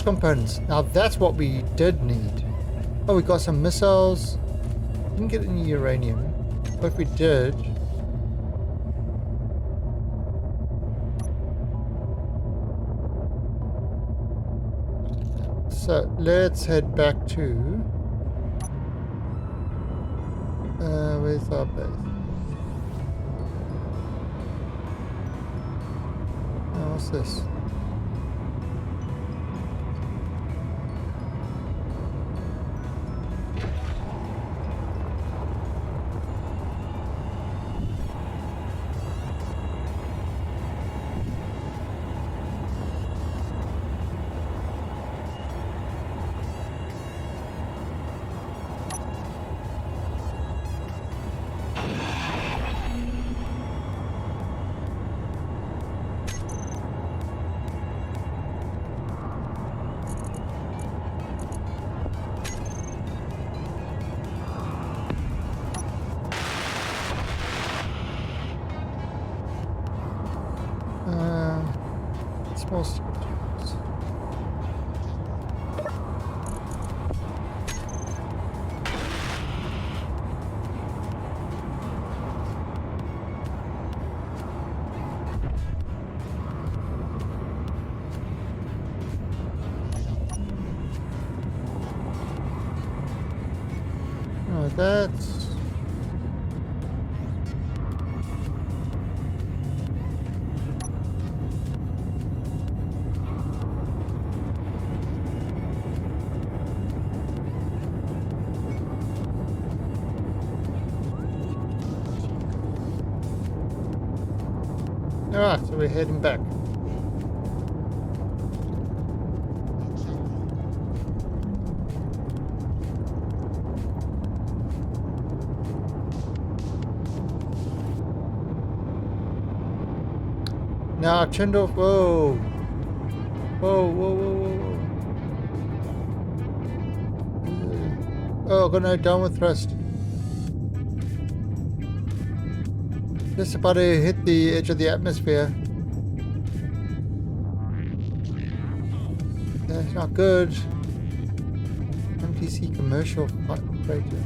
components. Now that's what we did need. Oh, we got some missiles. Didn't get any uranium. But if we did, so let's head back to where's our base? Oh, what's this? Small structures. Oh, that's alright, so we're heading back. Now I've turned off. Whoa. Whoa, whoa, whoa, whoa. Oh, got no downward thrust. Just about to hit the edge of the atmosphere. That's not good. MTC commercial flight operator.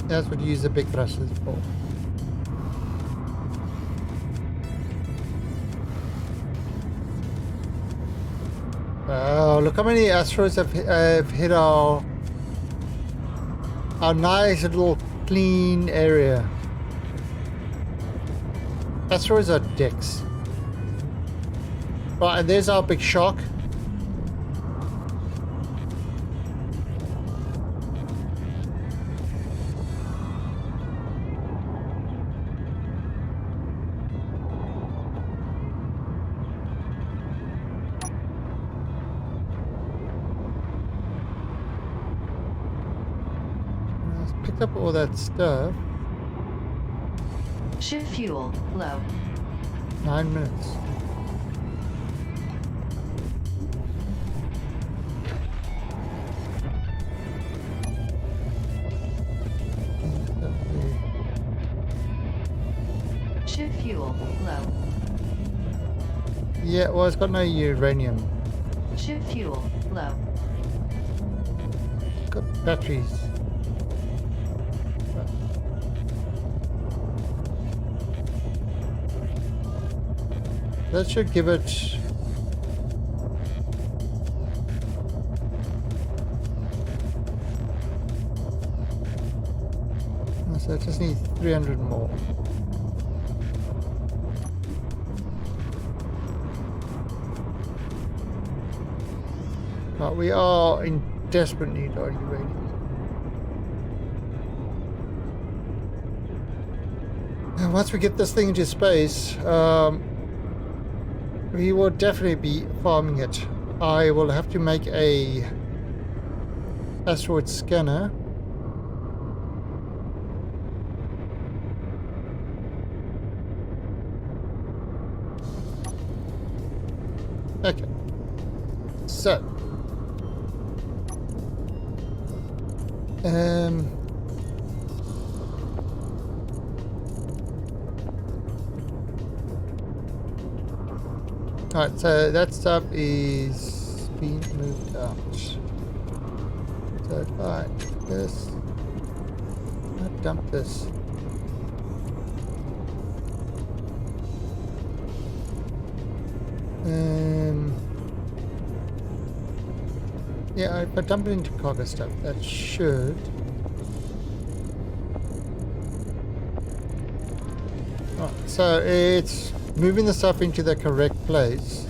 That's what you use the big thrusters for. Wow, look how many asteroids have hit our nice little clean area. Asteroids are dicks. Right, and there's our big shock. Picked up all that stuff. Ship fuel low. 9 minutes. Ship fuel low. Yeah, well, it's got no uranium. Ship fuel low. Got batteries. That should give it. So I just need 300 more. But we are in desperate need of uranium. once we get this thing into space, we will definitely be farming it. I will have to make a asteroid scanner. Okay. So. Alright, so that stuff is being moved out. So if I do this, I dump this. Yeah, if I dump it into cargo stuff, that should. Right, so it's moving the stuff into the correct place.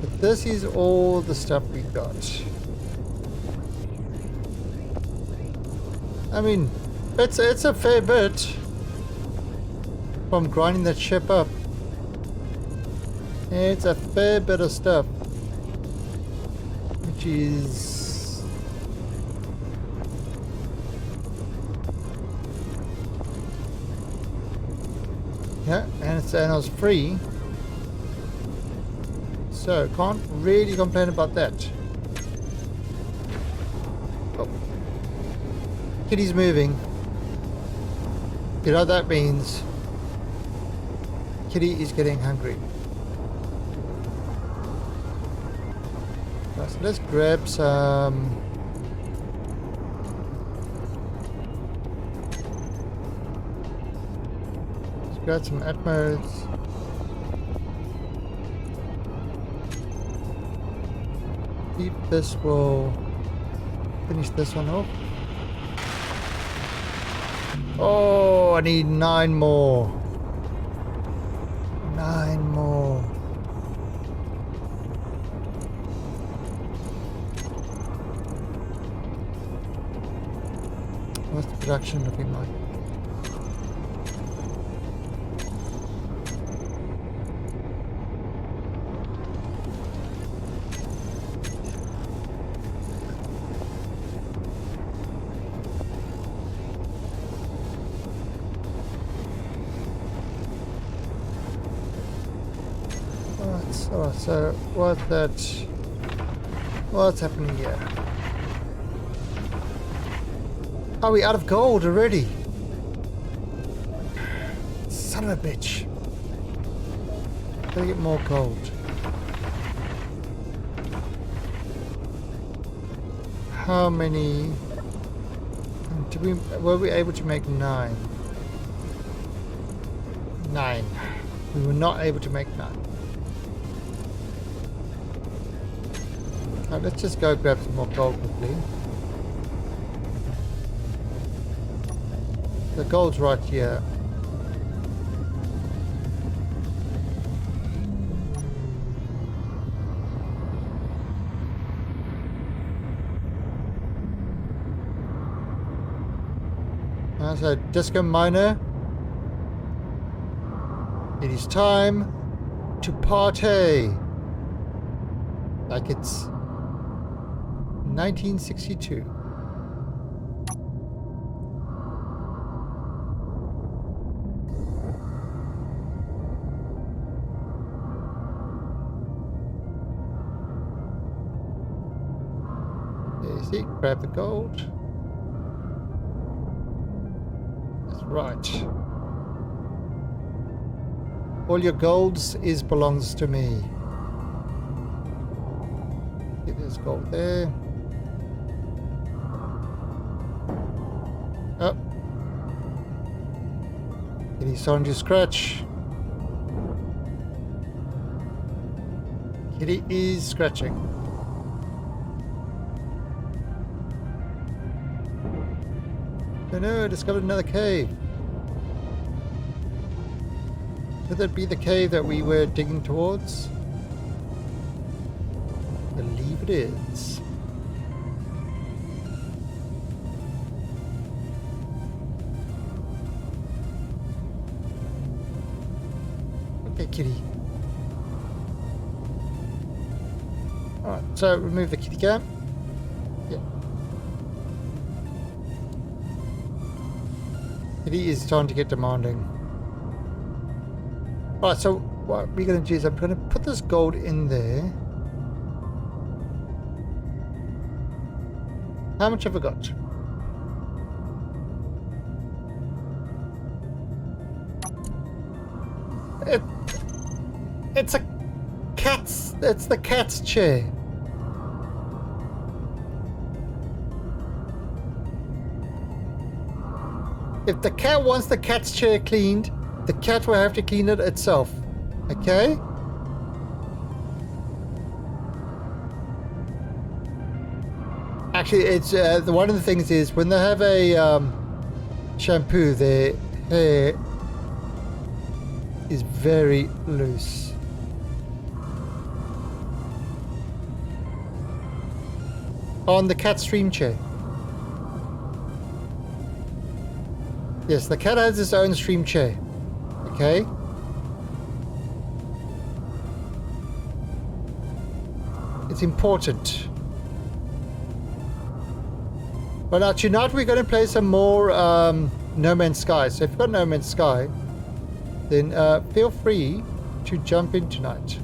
But this is all the stuff we got. I mean, it's a fair bit from grinding that ship up. It's a fair bit of stuff, which is yeah, and it was free, so can't really complain about that. Oh. Kitty's moving. You know what that means? Kitty is getting hungry. Right, so let's grab some. Let's grab some Atmos. Keep this. Will finish this one off. Oh, I need 9 more. 9 more. What's the production looking like? So what's happening here? Are we out of gold already? Son of a bitch. Gotta get more gold. How many were we able to make 9? 9. We were not able to make 9. Right, let's just go grab some more gold quickly. The gold's right here. So Disco Miner, it is time to party like it's 1962. There you see, grab the gold. That's right. All your golds belongs to me. Get this gold there. Oh. Kitty's starting to scratch. Kitty is scratching. Oh no, I discovered another cave. Could that be the cave that we were digging towards? I believe it is. Hey, kitty. Alright, so remove the kitty cam. Yeah. Kitty is starting to get demanding. Alright, so what we're going to do is I'm going to put this gold in there. How much have I got? It's a cat's... It's the cat's chair. If the cat wants the cat's chair cleaned, the cat will have to clean it itself. Okay? Actually, it's one of the things is when they have a shampoo, their hair is very loose. On the cat stream chair. Yes, the cat has its own stream chair. Okay? It's important. But now tonight we're going to play some more No Man's Sky. So if you've got No Man's Sky, then feel free to jump in tonight.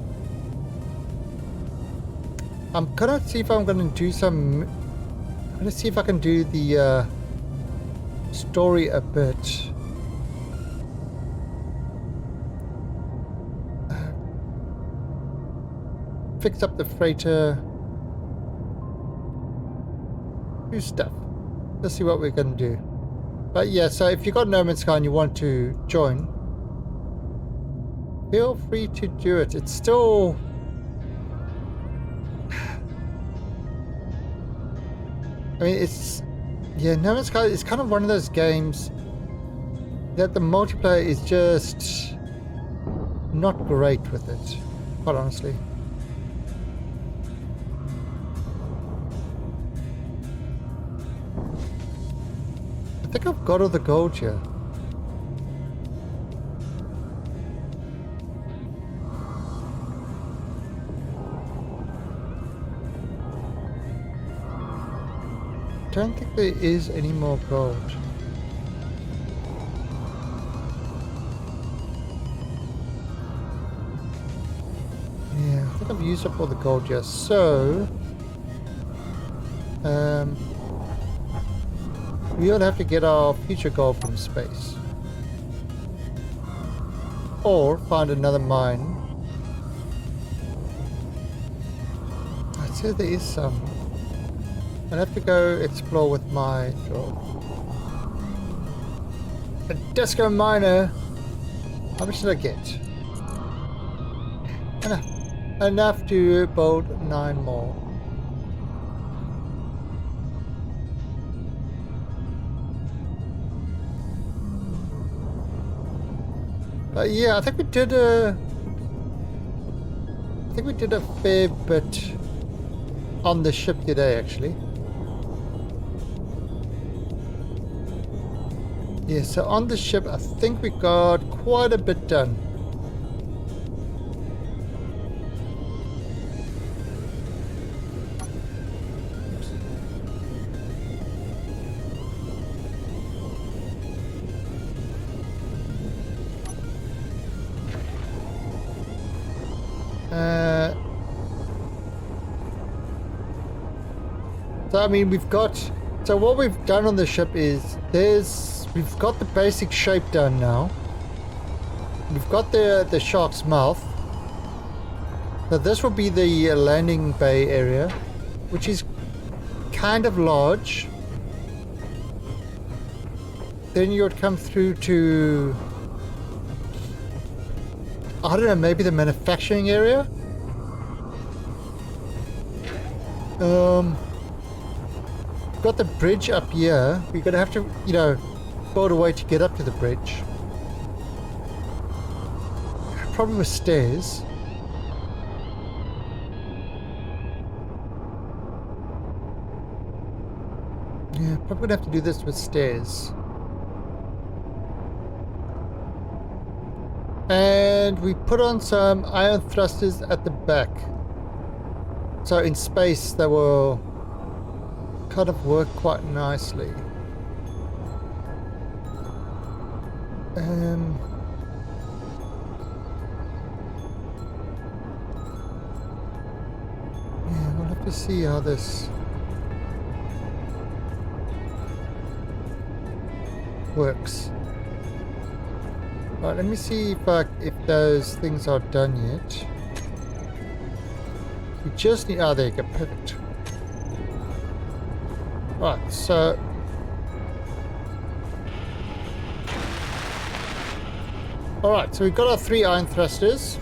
I'm going to see if I'm going to do some... I'm going to see if I can do the story a bit. Fix up the freighter. Do stuff. Let's see what we're going to do. But yeah, so if you've got No Man's Sky and you want to join, feel free to do it. It's still... I mean, it's... Yeah, No Man's Sky is kind of one of those games that the multiplayer is just not great with it, quite honestly. I think I've got all the gold here. I don't think there is any more gold. Yeah, I think I've used up all the gold here. So, we'll have to get our future gold from space. Or find another mine. I'd say there is some. I'll have to go explore with my drone. A disco miner. How much did I get? Enough to build 9 more. Yeah, I think we did a fair bit on the ship today, actually. Yeah, so on the ship, I think we got quite a bit done. So I mean, so what we've done on the ship is we've got the basic shape done now. We've got the shark's mouth. So this will be the landing bay area, which is kind of large. Then you would come through to, I don't know, maybe the manufacturing area. Got the bridge up here. We're gonna have to, you know, build a way to get up to the bridge. Probably with stairs. Yeah, probably gonna have to do this with stairs. And we put on some iron thrusters at the back. So in space they will kind of work quite nicely. Yeah, we'll have to see how this works. Right, let me see if those things are done yet. We just need... Oh, there you go. Perfect. Right, so... Alright, so we've got our 3 iron thrusters.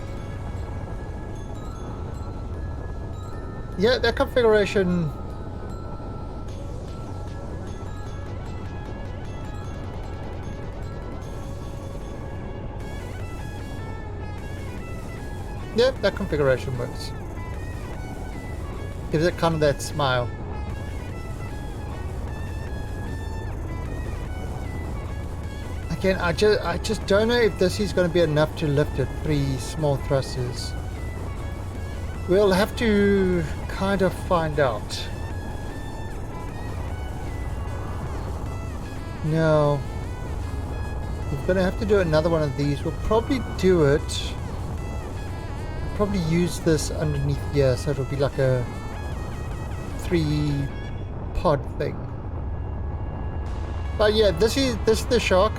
Yeah, that configuration... Yeah, that configuration works. Gives it kind of that smile. Again, I just don't know if this is going to be enough to lift it. 3 small thrusters. We'll have to kind of find out. No. We're going to have to do another one of these. We'll probably do it. Probably use this underneath here, so it'll be like a 3-pod thing. But yeah, this is the Shark.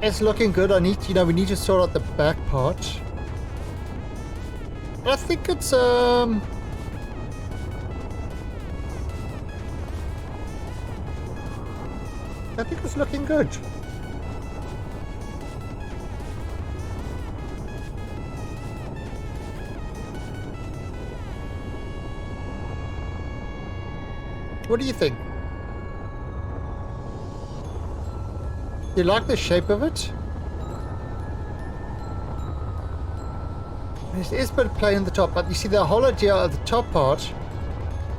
It's looking good. We need to sort out the back part. I think it's I think it's looking good. What do you think? Do you like the shape of it? It is a bit plain in the top, but you see the whole idea of the top part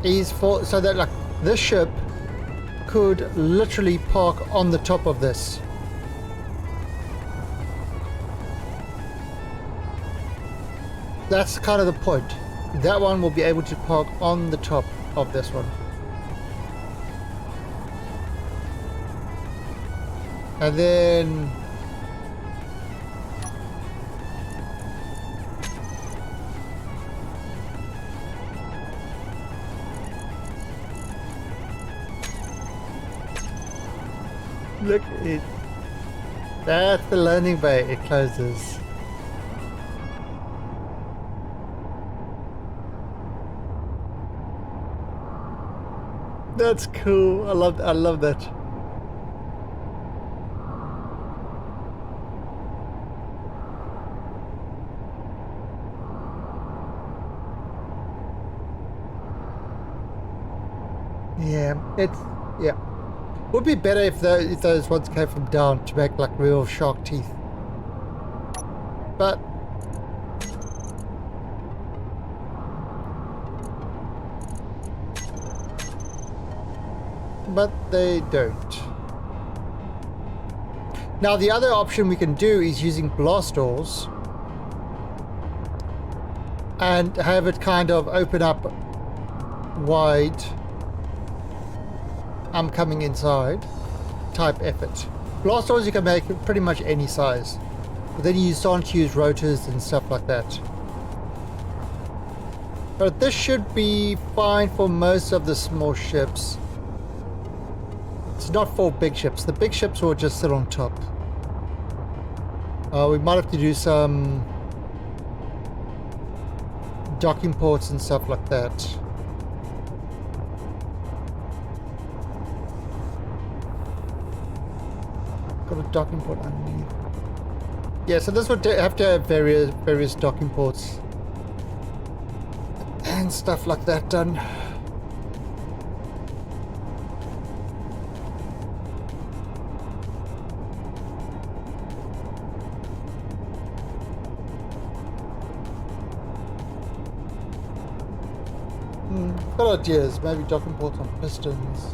is for so that like this ship could literally park on the top of this. That's kind of the point. That one will be able to park on the top of this one. And then look, that's the landing bay. It closes. That's cool. I love that. Yeah. Would be better if those ones came from down to make like real shark teeth. But they don't. Now the other option we can do is using blast doors and have it kind of open up wide. I'm coming inside type effort. Blast doors you can make pretty much any size, but then you start to use rotors and stuff like that. But this should be fine for most of the small ships. It's not for big ships. The big ships will just sit on top. We might have to do some docking ports and stuff like that. Got a docking port underneath. Yeah, so this would have to have various docking ports and stuff like that done. Got ideas. Maybe docking ports on pistons.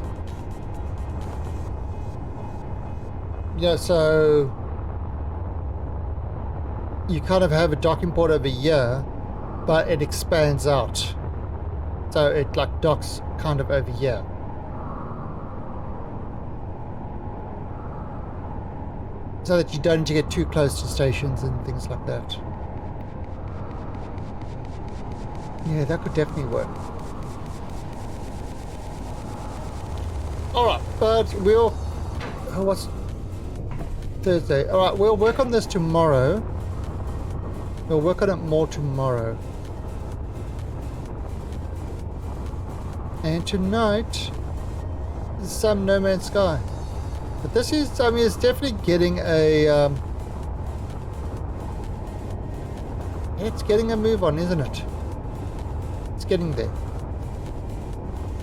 Yeah, so you kind of have a docking port over here, but it expands out. So it like docks kind of over here. So that you don't need to get too close to stations and things like that. Yeah, that could definitely work. Alright, but we'll... Oh, what's... Thursday. Alright, we'll work on this tomorrow. We'll work on it more tomorrow. And tonight is some No Man's Sky. But this is, I mean, it's definitely getting a... it's getting a move on, isn't it? It's getting there.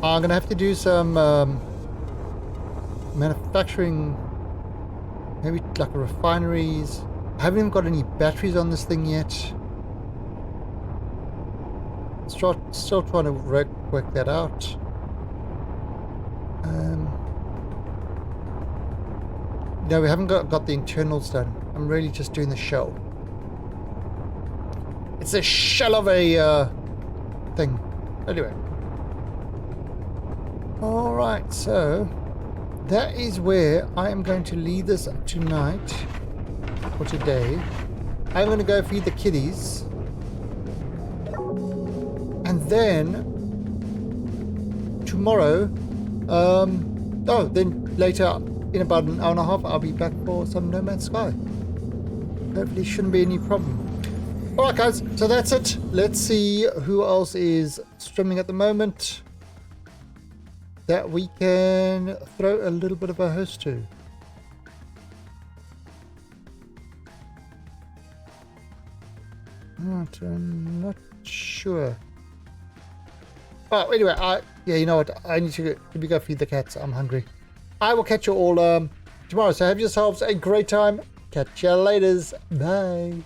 I'm going to have to do some manufacturing, maybe like refineries. I haven't even got any batteries on this thing yet. Still trying to work that out. No, we haven't got the internals done. I'm really just doing the shell. It's a shell of a thing. Anyway. Alright, so that is where I am going to leave this tonight. For today. I'm going to go feed the kitties. And then tomorrow, then later in about an hour and a half, I'll be back for some No Man's Sky. Hopefully shouldn't be any problem. Alright guys, so that's it. Let's see who else is streaming at the moment that we can throw a little bit of a host to. I'm not sure. Oh, anyway, yeah, you know what? I need to go feed the cats. I'm hungry. I will catch you all tomorrow. So have yourselves a great time. Catch you laters. Bye.